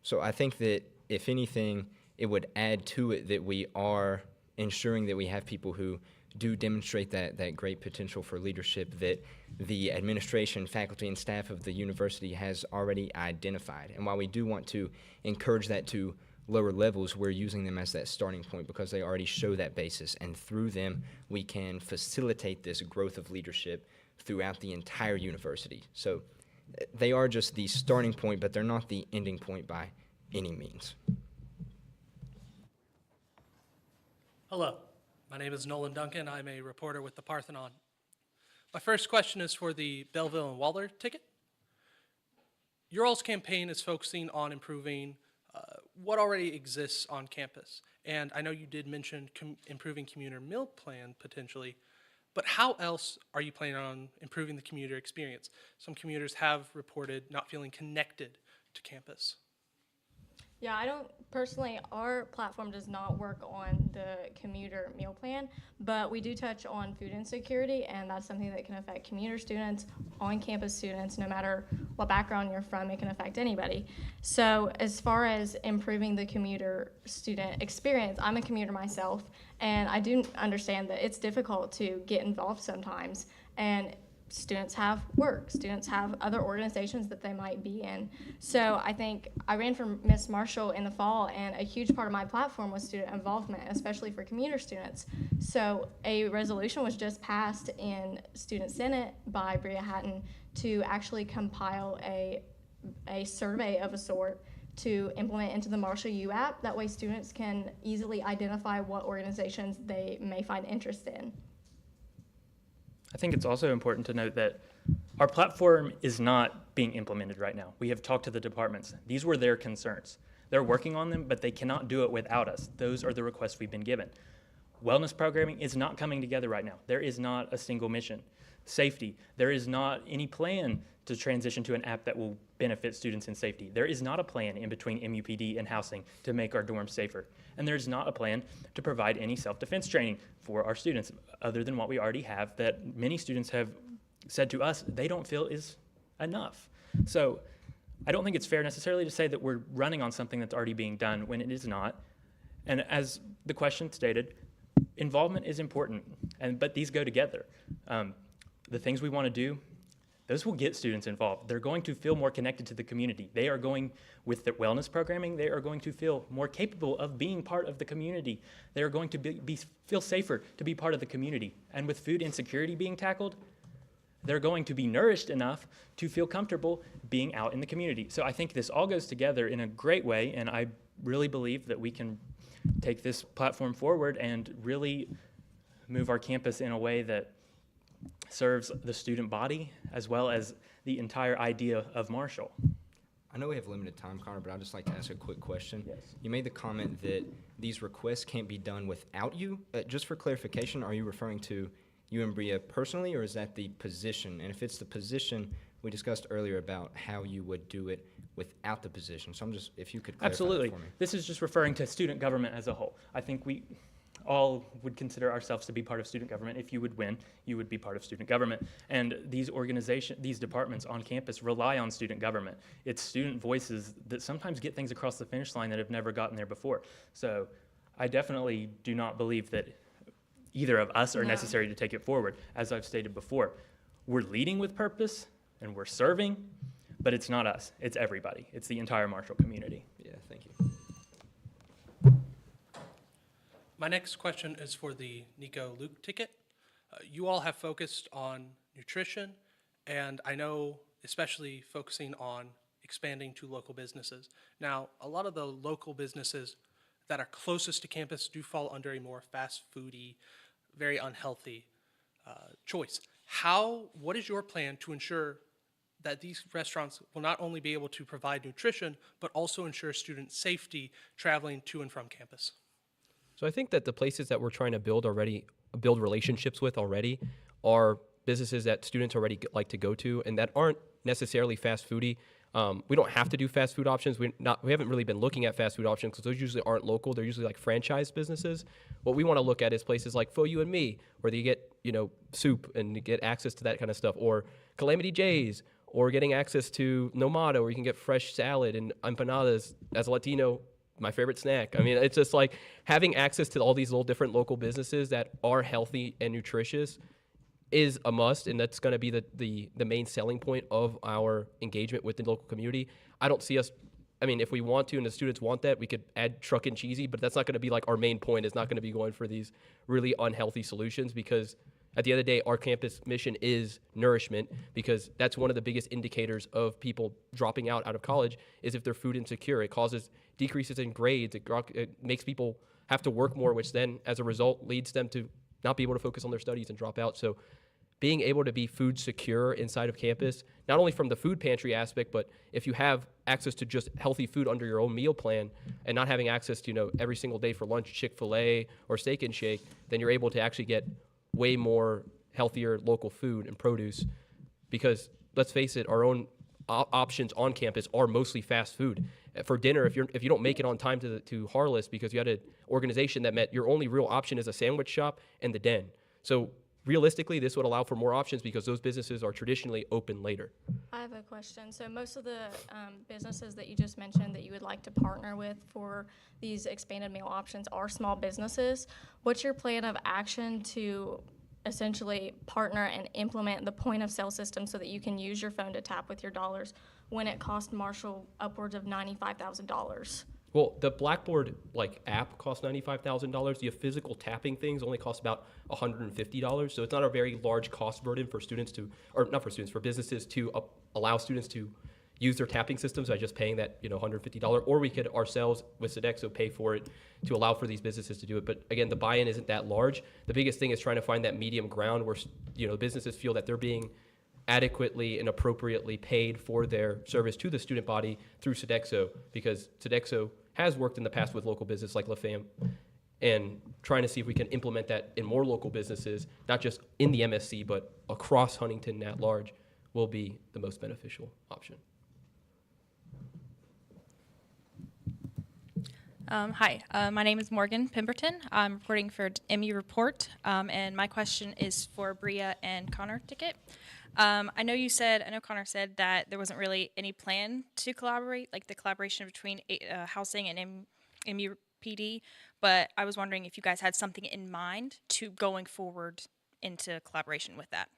So I think that, if anything, it would add to it that we are ensuring that we have people who do demonstrate that great potential for leadership that the administration, faculty, and staff of the university has already identified. And while we do want to encourage that to lower levels, we're using them as that starting point because they already show that basis, and through them we can facilitate this growth of leadership throughout the entire university. So they are just the starting point, but they're not the ending point by any means. Hello, my name is Nolan Duncan. I'm a reporter with the Parthenon. My first question is for the Belleville and Waller ticket. Your all's campaign is focusing on improving what already exists on campus. And I know you did mention improving commuter meal plan potentially, but how else are you planning on improving the commuter experience? Some commuters have reported not feeling connected to campus. Yeah, I don't personally, our platform does not work on the commuter meal plan, but we do touch on food insecurity, and that's something that can affect commuter students, on-campus students, no matter what background you're from, it can affect anybody. So as far as improving the commuter student experience, I'm a commuter myself, and I do understand that it's difficult to get involved sometimes, and students have work, students have other organizations that they might be in. So I think I ran for Miss Marshall in the fall, and a huge part of my platform was student involvement, especially for commuter students. So a resolution was just passed in Student Senate by Bria Hatton to actually compile a survey of a sort to implement into the Marshall U app. That way students can easily identify what organizations they may find interest in. I think it's also important to note that our platform is not being implemented right now. We have talked to the departments. These were their concerns. They're working on them, but they cannot do it without us. Those are the requests we've been given. Wellness programming is not coming together right now. There is not a single mission. Safety, there is not any plan to transition to an app that will benefit students in safety. There is not a plan in between MUPD and housing to make our dorms safer. And there's not a plan to provide any self-defense training for our students other than what we already have that many students have said to us they don't feel is enough. So I don't think it's fair necessarily to say that we're running on something that's already being done when it is not. And as the question stated, involvement is important, but these go together. The things we want to do, those will get students involved. They're going to feel more connected to the community. They are going, with the wellness programming, they are going to feel more capable of being part of the community. They are going to feel safer to be part of the community. And with food insecurity being tackled, they're going to be nourished enough to feel comfortable being out in the community. So I think this all goes together in a great way, and I really believe that we can take this platform forward and really move our campus in a way that serves the student body as well as the entire idea of Marshall. I know we have limited time, Connor, but I'd just like to ask a quick question. Yes. You made the comment that these requests can't be done without you. Just for clarification, are you referring to you and Bria personally, or is that the position? And if it's the position, we discussed earlier about how you would do it without the position. So I'm just, if you could clarify Absolutely. that for me. This is just referring to student government as a whole. I think we all would consider ourselves to be part of student government. If you would win, you would be part of student government. And these departments on campus rely on student government. It's student voices that sometimes get things across the finish line that have never gotten there before. So I definitely do not believe that either of us are necessary to take it forward. As I've stated before, we're leading with purpose and we're serving, but it's not us, it's everybody. It's the entire Marshall community. Yeah, thank you. My next question is for the Nico Luke ticket. You all have focused on nutrition, and I know especially focusing on expanding to local businesses. Now, a lot of the local businesses that are closest to campus do fall under a more fast foody, very unhealthy choice. What is your plan to ensure that these restaurants will not only be able to provide nutrition, but also ensure student safety traveling to and from campus? So I think that the places that we're trying to build relationships with already are businesses that students already like to go to and that aren't necessarily fast foody. We don't have to do fast food options. We haven't really been looking at fast food options because those usually aren't local. They're usually like franchise businesses. What we want to look at is places like Fo You and Me, where you get, soup and you get access to that kind of stuff, or Calamity J's, or getting access to Nomada, where you can get fresh salad and empanadas. As a Latino, my favorite snack. I mean, it's just like having access to all these little different local businesses that are healthy and nutritious is a must, and that's going to be the main selling point of our engagement with the local community. I don't see us, if we want to and the students want that, we could add truck and cheesy, but that's not going to be like our main point. It's not going to be going for these really unhealthy solutions, because at the end of the day, our campus mission is nourishment, because that's one of the biggest indicators of people dropping out of college is if they're food insecure. It causes decreases in grades. It makes people have to work more, which then, as a result, leads them to not be able to focus on their studies and drop out. So being able to be food secure inside of campus, not only from the food pantry aspect, but if you have access to just healthy food under your own meal plan and not having access to, every single day for lunch, Chick-fil-A or Steak and Shake, then you're able to actually get way more healthier local food and produce, because let's face it, our own options on campus are mostly fast food. For dinner, if you don't make it on time to Harless because you had an organization that met, your only real option is a sandwich shop and the Den. So realistically, this would allow for more options because those businesses are traditionally open later. I have a question. So most of the businesses that you just mentioned that you would like to partner with for these expanded meal options are small businesses. What's your plan of action to essentially partner and implement the point of sale system so that you can use your phone to tap with your dollars when it cost Marshall upwards of $95,000? Well, the Blackboard app costs $95,000. The physical tapping things only cost about $150. So it's not a very large cost burden for students for businesses to allow students to use their tapping systems by just paying that $150. Or we could ourselves with Sodexo pay for it to allow for these businesses to do it. But again, the buy-in isn't that large. The biggest thing is trying to find that medium ground where businesses feel that they're being adequately and appropriately paid for their service to the student body through Sodexo, because Sodexo has worked in the past with local business like La Femme, and trying to see if we can implement that in more local businesses, not just in the MSC, but across Huntington at large, will be the most beneficial option. Hi, my name is Morgan Pemberton. I'm reporting for MU Report, and my question is for Bria and Connor Ticket. I know Connor said that there wasn't really any plan to collaborate, like the collaboration between housing and MUPD, but I was wondering if you guys had something in mind to going forward into collaboration with that.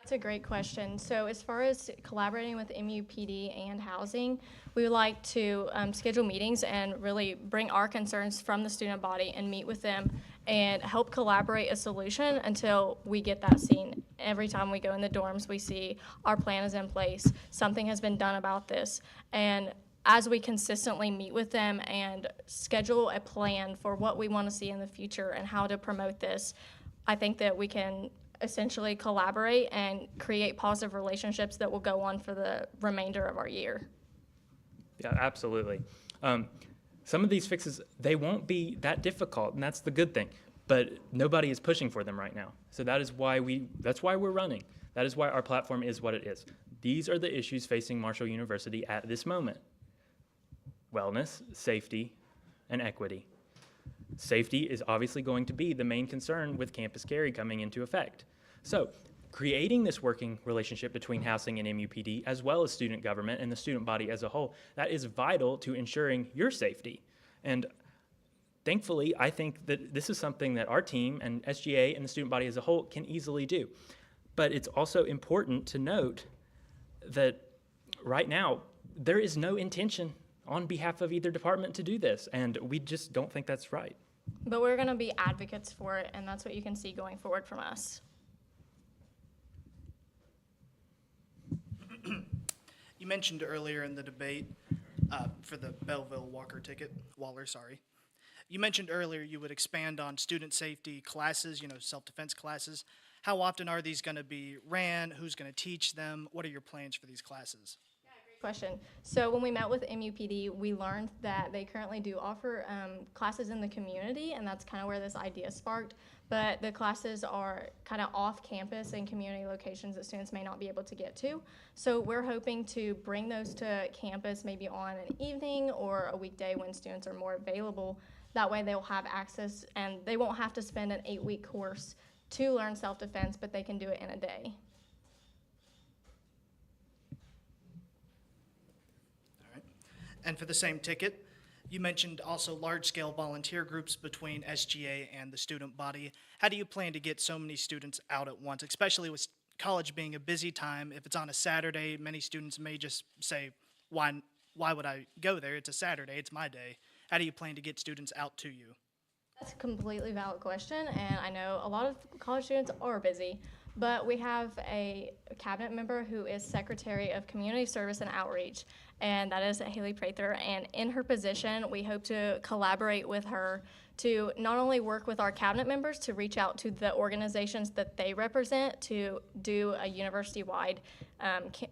That's a great question. So as far as collaborating with MUPD and housing, we would like to schedule meetings and really bring our concerns from the student body and meet with them and help collaborate a solution until we get that seen. Every time we go in the dorms, we see our plan is in place, something has been done about this. And as we consistently meet with them and schedule a plan for what we want to see in the future and how to promote this, I think that we can essentially collaborate and create positive relationships that will go on for the remainder of our year. Yeah, absolutely. Some of these fixes, they won't be that difficult, and that's the good thing. But nobody is pushing for them right now. So that's why we're running. That is why our platform is what it is. These are the issues facing Marshall University at this moment: wellness, safety, and equity. Safety is obviously going to be the main concern with campus carry coming into effect. So creating this working relationship between housing and MUPD, as well as student government and the student body as a whole, that is vital to ensuring your safety. And thankfully, I think that this is something that our team and SGA and the student body as a whole can easily do. But it's also important to note that right now, there is no intention on behalf of either department to do this, and we just don't think that's right. But we're going to be advocates for it, and that's what you can see going forward from us. You mentioned earlier in the debate for the Belleville Waller, sorry. You mentioned earlier you would expand on student safety classes, self-defense classes. How often are these going to be ran? Who's going to teach them? What are your plans for these classes? Yeah, great Question. So when we met with MUPD, we learned that they currently do offer classes in the community, and that's kind of where this idea sparked. But the classes are kind of off campus in community locations that students may not be able to get to. So we're hoping to bring those to campus maybe on an evening or a weekday when students are more available. That way they'll have access and they won't have to spend an 8-week course to learn self-defense, but they can do it in a day. And for the same ticket, you mentioned also large-scale volunteer groups between SGA and the student body. How do you plan to get so many students out at once, especially with college being a busy time? If it's on a Saturday, many students may just say, why would I go there? It's a Saturday, it's my day. How do you plan to get students out to you? That's a completely valid question, and I know a lot of college students are busy, but we have a cabinet member who is Secretary of Community Service and Outreach, and that is Haley Prather, and in her position, we hope to collaborate with her to not only work with our cabinet members to reach out to the organizations that they represent to do a university-wide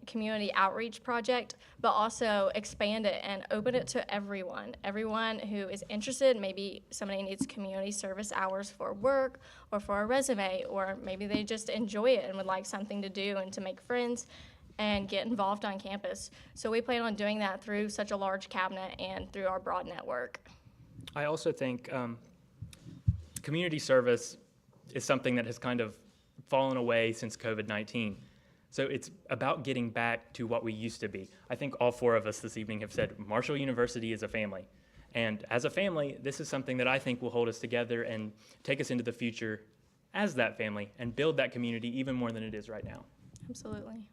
community outreach project, but also expand it and open it to everyone who is interested. Maybe somebody needs community service hours for work or for a resume, or maybe they just enjoy it and would like something to do and to make friends and get involved on campus. So we plan on doing that through such a large cabinet and through our broad network. I also think community service is something that has kind of fallen away since COVID-19. So it's about getting back to what we used to be. I think all four of us this evening have said Marshall University is a family. And as a family, this is something that I think will hold us together and take us into the future as that family and build that community even more than it is right now. Absolutely.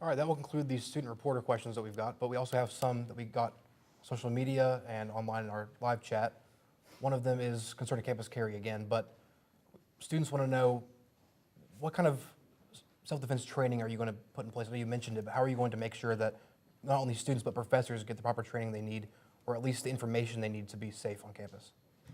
All right, that will conclude the student reporter questions that we've got, but we also have some that we got social media and online in our live chat. One of them is concerning campus carry again, but students want to know what kind of self-defense training are you going to put in place? I know you mentioned it, but how are you going to make sure that not only students but professors get the proper training they need, or at least the information they need to be safe on campus?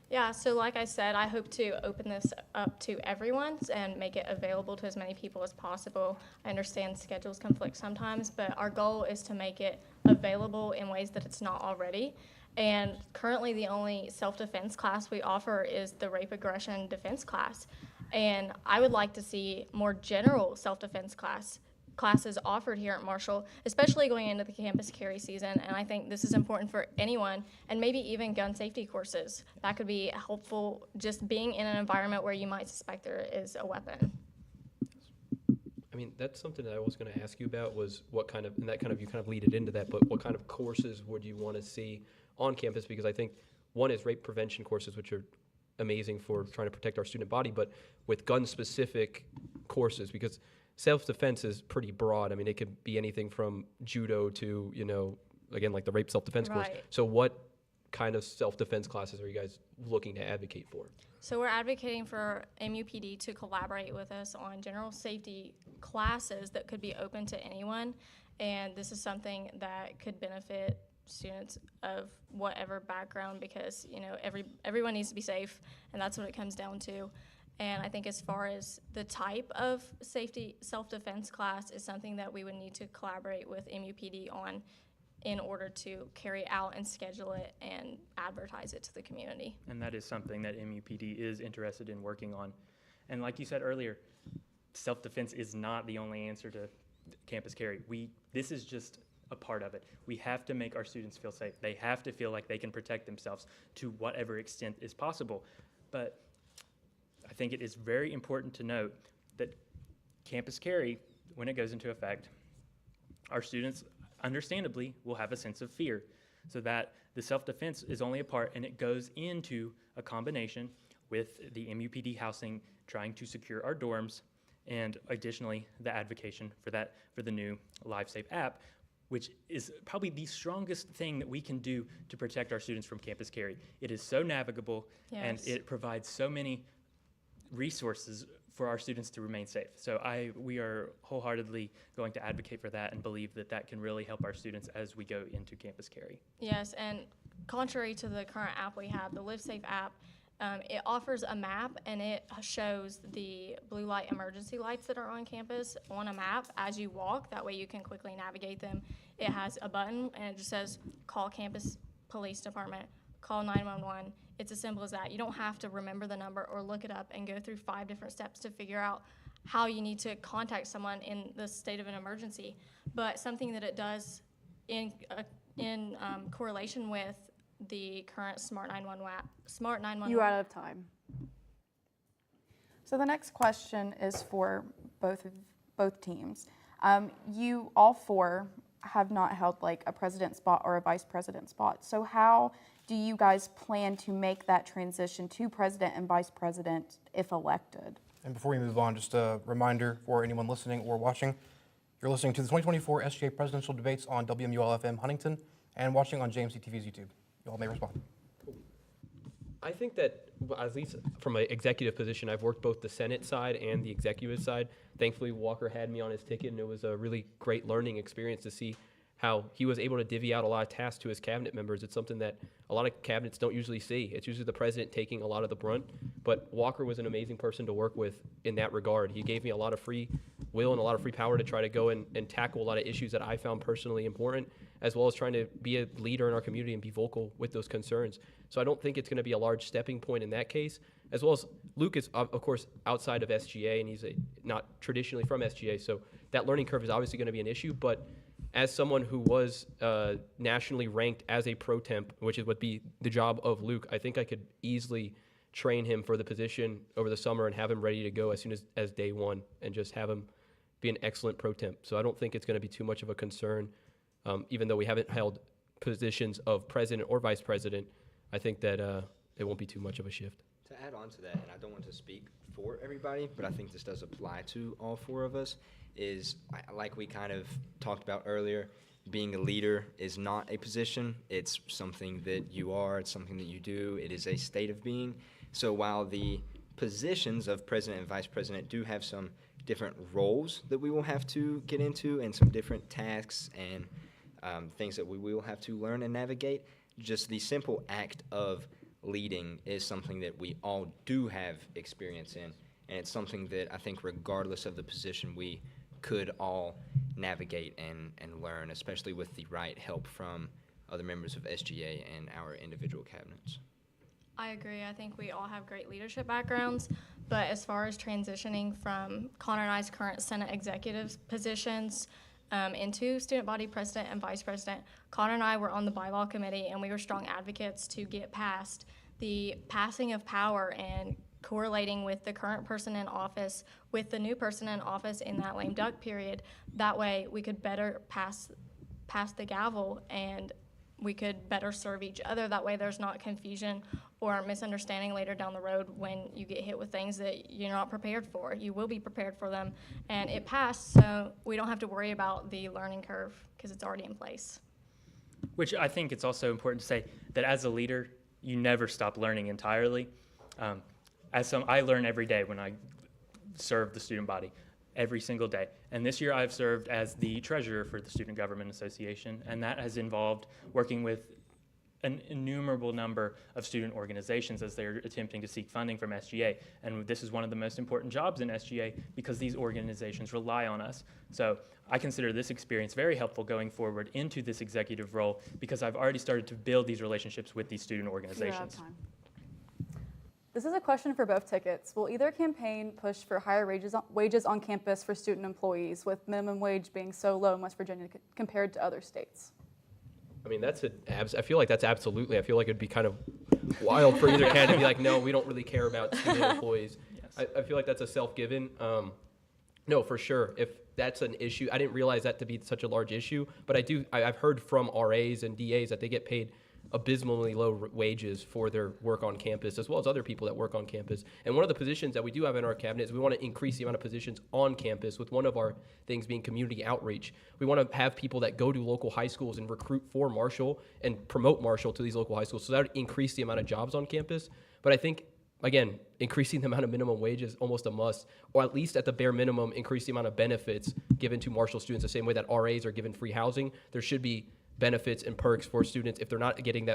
Yeah, so like I said, I hope to open this up to everyone and make it available to as many people as possible. I understand schedules conflict sometimes, but our goal is to make it available in ways that it's not already. And currently the only self-defense class we offer is the rape aggression defense class. And I would like to see more general self-defense classes offered here at Marshall, especially going into the campus carry season, and I think this is important for anyone, and maybe even gun safety courses. That could be helpful, just being in an environment where you might suspect there is a weapon. I mean, that's something that I was going to ask you about, was what kind of, and that kind of, you kind of lead it into that, but what kind of courses would you want to see on campus? Because I think one is rape prevention courses, which are amazing for trying to protect our student body, but with gun-specific courses, because self-defense is pretty broad. I mean, it could be anything from judo to, you know, again, like the rape self-defense course. So what kind of self-defense classes are you guys looking to advocate for? So we're advocating for MUPD to collaborate with us on general safety classes that could be open to anyone. And this is something that could benefit students of whatever background, because, you know, everyone needs to be safe, and that's what it comes down to. And I think as far as the type of safety self-defense class is something that we would need to collaborate with MUPD on in order to carry out and schedule it and advertise it to the community. And that is something that MUPD is interested in working on. And like you said earlier, self-defense is not the only answer to campus carry. This is just a part of it. We have to make our students feel safe. They have to feel like they can protect themselves to whatever extent is possible. But I think it is very important to note that campus carry, when it goes into effect, our students understandably will have a sense of fear, so that the self-defense is only a part, and it goes into a combination with the MUPD housing trying to secure our dorms, and additionally the advocacy for the new LiveSafe app, which is probably the strongest thing that we can do to protect our students from campus carry. It is so navigable, and it provides so many resources for our students to remain safe. So we are wholeheartedly going to advocate for that and believe that that can really help our students as we go into campus carry. Yes, and contrary to the current app we have, the LiveSafe app It offers a map, and it shows the blue light emergency lights that are on campus on a map as you walk. That way you can quickly navigate them. It has a button, and it just says, call campus police department, call 911. It's as simple as that. You don't have to remember the number or look it up and go through 5 different steps to figure out how you need to contact someone in the state of an emergency. But something that it does in correlation with the current Smart 911. You're out of time. So the next question is for both teams. You all 4 have not held like a president spot or a vice president spot. So how do you guys plan to make that transition to president and vice president if elected? And before we move on, just a reminder for anyone listening or watching, you're listening to the 2024 SGA Presidential Debates on WMUL-FM Huntington and watching on JMC TV's YouTube. You all may respond. I think that, at least from an executive position, I've worked both the Senate side and the executive side. Thankfully, Walker had me on his ticket, and it was a really great learning experience to see how he was able to divvy out a lot of tasks to his cabinet members. It's something that a lot of cabinets don't usually see. It's usually the president taking a lot of the brunt, but Walker was an amazing person to work with in that regard. He gave me a lot of free will and a lot of free power to try to go and tackle a lot of issues that I found personally important, as well as trying to be a leader in our community and be vocal with those concerns. So I don't think it's going to be a large stepping point in that case, as well as Luke is, of course, outside of SGA, and he's not traditionally from SGA, so that learning curve is obviously going to be an issue. But as someone who was nationally ranked as a pro temp, which would be the job of Luke, I think I could easily train him for the position over the summer and have him ready to go as soon as day one, and just have him be an excellent pro temp. So I don't think it's going to be too much of a concern. Even though we haven't held positions of president or vice president, I think that it won't be too much of a shift. To add on to that, and I don't want to speak for everybody, but I think this does apply to all 4 of us, is like we kind of talked about earlier, being a leader is not a position. It's something that you are. It's something that you do. It is a state of being. So while the positions of president and vice president do have some different roles that we will have to get into and some different tasks and things that we will have to learn and navigate, just the simple act of leading is something that we all do have experience in, and it's something that I think regardless of the position we could all navigate and learn, especially with the right help from other members of SGA and our individual cabinets. I agree. I think we all have great leadership backgrounds, but as far as transitioning from Connor and I's current Senate executive positions into student body president and vice president, Connor and I were on the bylaw committee, and we were strong advocates to get past the passing of power and correlating with the current person in office with the new person in office in that lame duck period. That way we could better pass the gavel, and we could better serve each other. That way there's not confusion or misunderstanding later down the road when you get hit with things that you're not prepared for. You will be prepared for them, and it passed, so we don't have to worry about the learning curve because it's already in place. Which I think it's also important to say that as a leader, you never stop learning entirely. I learn every day when I serve the student body, every single day. And this year I've served as the treasurer for the Student Government Association, and that has involved working with an innumerable number of student organizations as they're attempting to seek funding from SGA. And this is one of the most important jobs in SGA because these organizations rely on us. So I consider this experience very helpful going forward into this executive role because I've already started to build these relationships with these student organizations. You're out of time. This is a question for both tickets. Will either campaign push for higher wages on campus for student employees, with minimum wage being so low in West Virginia compared to other states? I mean, I feel like that's absolutely. I feel like it'd be kind of wild for either candidate to be like, no, we don't really care about student employees. Yes. I feel like that's a self-given. No, for sure. If that's an issue, I didn't realize that to be such a large issue, but I've heard from RAs and DAs that they get paid abysmally low wages for their work on campus, as well as other people that work on campus. And one of the positions that we do have in our cabinet is we want to increase the amount of positions on campus, with one of our things being community outreach. We want to have people that go to local high schools and recruit for Marshall and promote Marshall to these local high schools. So that would increase the amount of jobs on campus. But I think, again, increasing the amount of minimum wage is almost a must, or at least at the bare minimum, increase the amount of benefits given to Marshall students the same way that RAs are given free housing. There should be benefits and perks for students if they're not getting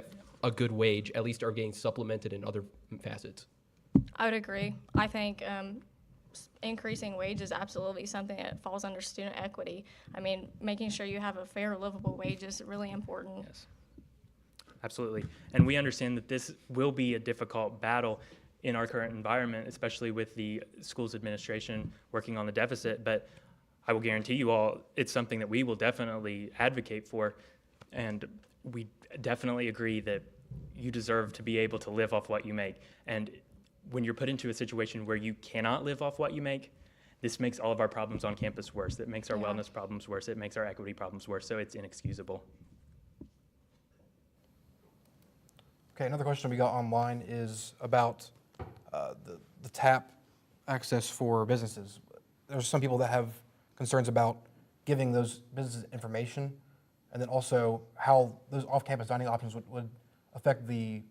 a good wage, at least are getting supplemented in other facets. I would agree. I think increasing wage is absolutely something that falls under student equity. I mean, making sure you have a fair, livable wage is really important. Yes, absolutely. And we understand that this will be a difficult battle in our current environment, especially with the school's administration working on the deficit. But I will guarantee you all, it's something that we will definitely advocate for. And we definitely agree that you deserve to be able to live off what you make. And when you're put into a situation where you cannot live off what you make, this makes all of our problems on campus worse. It makes our wellness problems worse. It makes our equity problems worse. So it's inexcusable. Okay, another question we got online is about the TAP access for businesses. There's some people that have concerns about giving those businesses information, and then also how those off-campus dining options would affect the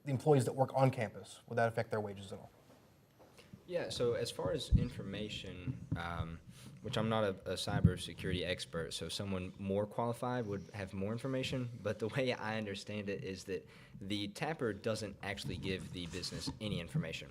employees that work on campus. Would that affect their wages at all? Yeah, so as far as information, which I'm not a cybersecurity expert, so someone more qualified would have more information, but the way I understand it is that the tapper doesn't actually give the business any information.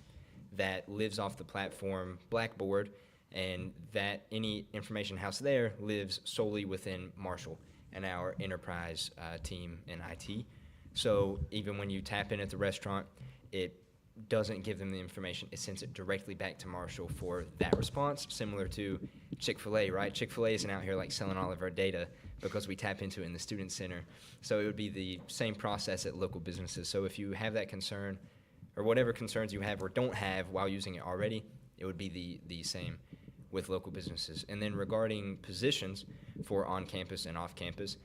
That lives off the platform Blackboard, and that any information housed there lives solely within Marshall and our enterprise team in IT. So even when you tap in at the restaurant, it doesn't give them the information. It sends it directly back to Marshall for that response, similar to Chick-fil-A, right? Chick-fil-A isn't out here like selling all of our data because we tap into it in the student center. So it would be the same process at local businesses. So if you have that concern, or whatever concerns you have or don't have while using it already, it would be the same with local businesses. And then regarding positions for on-campus and off-campus,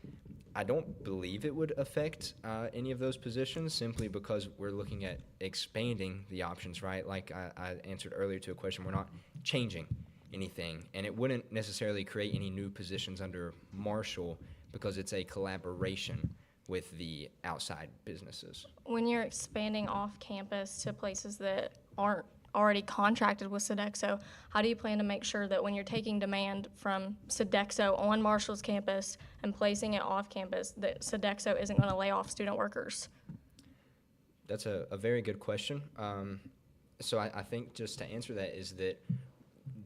I don't believe it would affect any of those positions simply because we're looking at expanding the options, right? Like I answered earlier to a question, we're not changing anything. And it wouldn't necessarily create any new positions under Marshall because it's a collaboration with the outside businesses. When you're expanding off campus to places that aren't already contracted with Sodexo, how do you plan to make sure that when you're taking demand from Sodexo on Marshall's campus and placing it off campus, that Sodexo isn't going to lay off student workers? That's a very good question. So I think just to answer that is that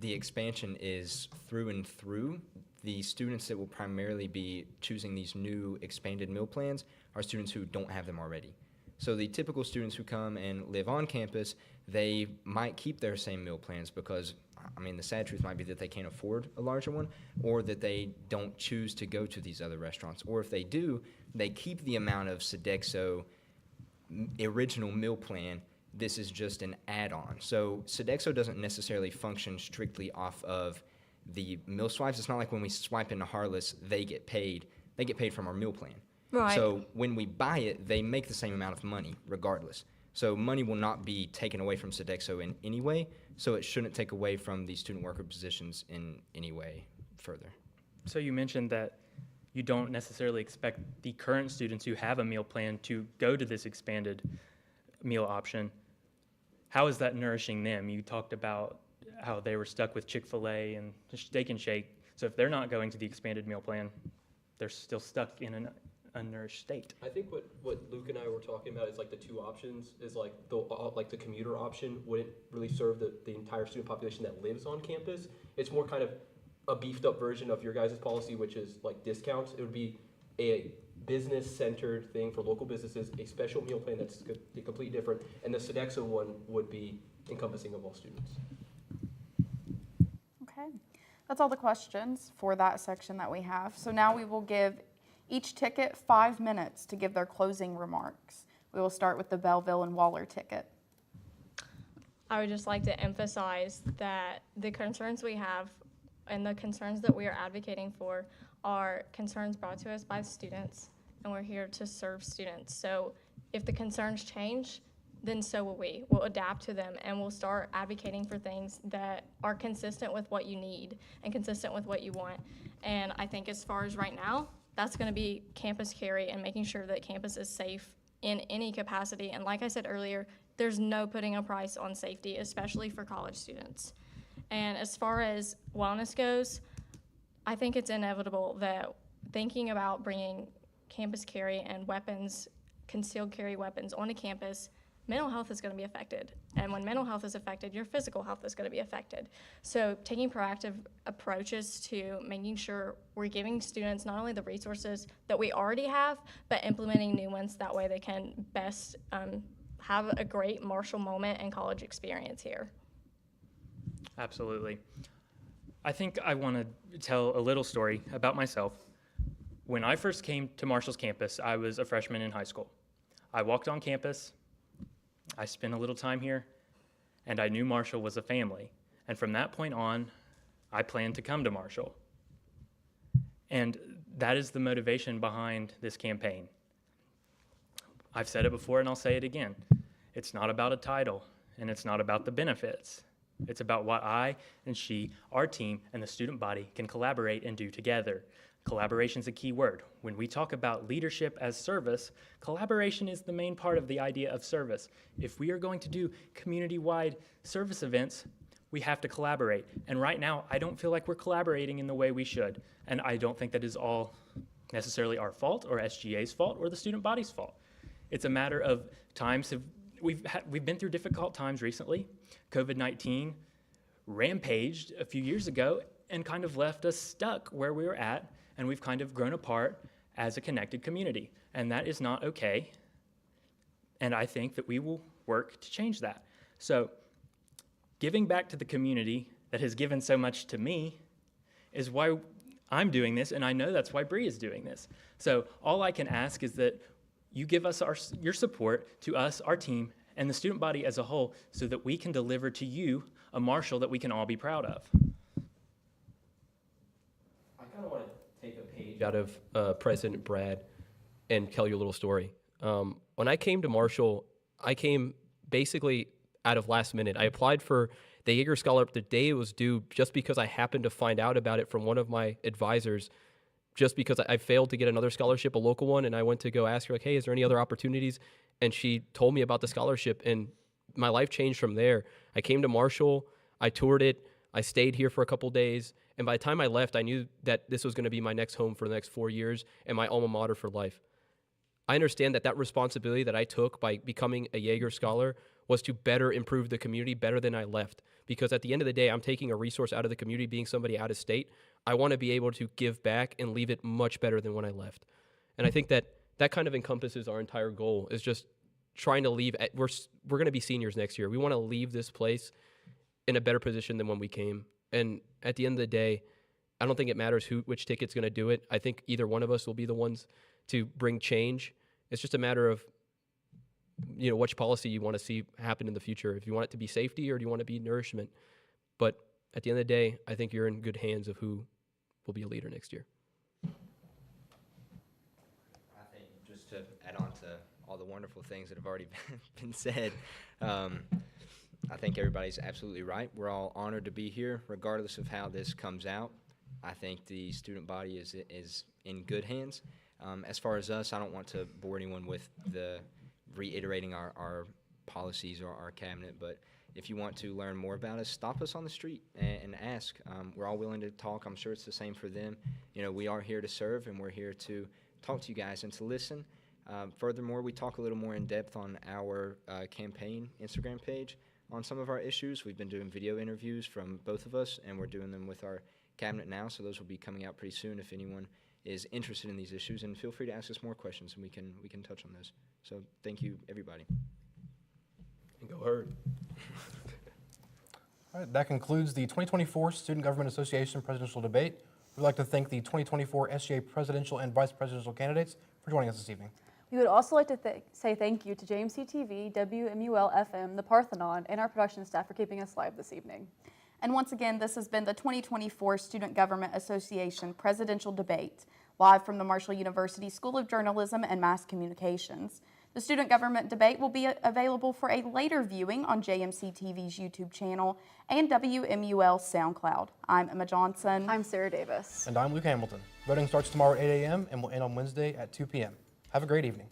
the expansion is through and through. The students that will primarily be choosing these new expanded meal plans are students who don't have them already. So the typical students who come and live on campus, they might keep their same meal plans because, I mean, the sad truth might be that they can't afford a larger one, or that they don't choose to go to these other restaurants. Or if they do, they keep the amount of Sodexo original meal plan. This is just an add-on. So Sodexo doesn't necessarily function strictly off of the meal swipes. It's not like when we swipe into Harless, they get paid. They get paid from our meal plan. Right. So when we buy it, they make the same amount of money regardless. So money will not be taken away from Sodexo in any way, so it shouldn't take away from the student worker positions in any way further. So you mentioned that you don't necessarily expect the current students who have a meal plan to go to this expanded meal option. How is that nourishing them? You talked about how they were stuck with Chick-fil-A and Steak and Shake. So if they're not going to the expanded meal plan, they're still stuck in an unnourished state. I think what Luke and I were talking about is like the two options is like the commuter option wouldn't really serve the entire student population that lives on campus. It's more kind of a beefed up version of your guys' policy, which is like discounts. It would be a business-centered thing for local businesses, a special meal plan that's completely different, and the Sodexo one would be encompassing of all students. Okay, that's all the questions for that section that we have. So now we will give each ticket 5 minutes to give their closing remarks. We will start with the Belleville and Waller ticket. I would just like to emphasize that the concerns we have and the concerns that we are advocating for are concerns brought to us by students, and we're here to serve students. So if the concerns change, then so will we. We'll adapt to them, and we'll start advocating for things that are consistent with what you need and consistent with what you want. And I think as far as right now, that's going to be campus carry and making sure that campus is safe in any capacity. And like I said earlier, there's no putting a price on safety, especially for college students. And as far as wellness goes, I think it's inevitable that thinking about bringing campus carry and weapons, concealed carry weapons onto campus, mental health is going to be affected. And when mental health is affected, your physical health is going to be affected. So taking proactive approaches to making sure we're giving students not only the resources that we already have, but implementing new ones. That way they can best have a great Marshall moment and college experience here. Absolutely. I think I want to tell a little story about myself. When I first came to Marshall's campus, I was a freshman in high school. I walked on campus, I spent a little time here, and I knew Marshall was a family. And from that point on, I planned to come to Marshall. And that is the motivation behind this campaign. I've said it before and I'll say it again. It's not about a title, and it's not about the benefits. It's about what I and she, our team, and the student body can collaborate and do together. Collaboration is a key word. When we talk about leadership as service, collaboration is the main part of the idea of service. If we are going to do community-wide service events, we have to collaborate. And right now, I don't feel like we're collaborating in the way we should. And I don't think that is all necessarily our fault or SGA's fault or the student body's fault. It's a matter of times we've been through difficult times recently. COVID-19 rampaged a few years ago and kind of left us stuck where we were at, and we've kind of grown apart as a connected community. And that is not okay. And I think that we will work to change that. So giving back to the community that has given so much to me is why I'm doing this, and I know that's why Bree is doing this. So all I can ask is that you give us your support to us, our team, and the student body as a whole so that we can deliver to you a Marshall that we can all be proud of. I kind of want to take a page out of President Brad and tell you a little story. When I came to Marshall, I came basically out of last minute. I applied for the Jaeger Scholarship the day it was due just because I happened to find out about it from one of my advisors, just because I failed to get another scholarship, a local one, and I went to go ask her, like, hey, is there any other opportunities? And she told me about the scholarship, and my life changed from there. I came to Marshall, I toured it, I stayed here for a couple days, and by the time I left, I knew that this was going to be my next home for the next 4 years and my alma mater for life. I understand that responsibility that I took by becoming a Jaeger Scholar was to better improve the community better than I left. Because at the end of the day, I'm taking a resource out of the community, being somebody out of state. I want to be able to give back and leave it much better than when I left. And I think that kind of encompasses our entire goal, is just trying to leave. We're going to be seniors next year. We want to leave this place in a better position than when we came. And at the end of the day, I don't think it matters which ticket's going to do it. I think either one of us will be the ones to bring change. It's just a matter of, which policy you want to see happen in the future. If you want it to be safety or do you want it to be nourishment. But at the end of the day, I think you're in good hands of who will be a leader next year. I think just to add on to all the wonderful things that have already been said, I think everybody's absolutely right. We're all honored to be here, regardless of how this comes out. I think the student body is in good hands. As far as us, I don't want to bore anyone with the reiterating our policies or our cabinet, but if you want to learn more about us, stop us on the street and ask. We're all willing to talk. I'm sure it's the same for them. We are here to serve, and we're here to talk to you guys and to listen. Furthermore, we talk a little more in depth on our campaign Instagram page on some of our issues. We've been doing video interviews from both of us, and we're doing them with our cabinet now, so those will be coming out pretty soon if anyone is interested in these issues, and feel free to ask us more questions, and we can touch on those. So thank you, everybody. And go Herd. All right, that concludes the 2024 Student Government Association Presidential Debate. We'd like to thank the 2024 SGA Presidential and Vice Presidential candidates for joining us this evening. We would also like to say thank you to JMC TV, WMUL FM, the Parthenon, and our production staff for keeping us live this evening. And once again, this has been the 2024 Student Government Association Presidential Debate, live from the Marshall University School of Journalism and Mass Communications. The Student Government Debate will be available for a later viewing on JMC TV's YouTube channel and WMUL SoundCloud. I'm Emma Johnson. I'm Sarah Davis. And I'm Luke Hamilton. Voting starts tomorrow at 8 a.m. and will end on Wednesday at 2 p.m. Have a great evening.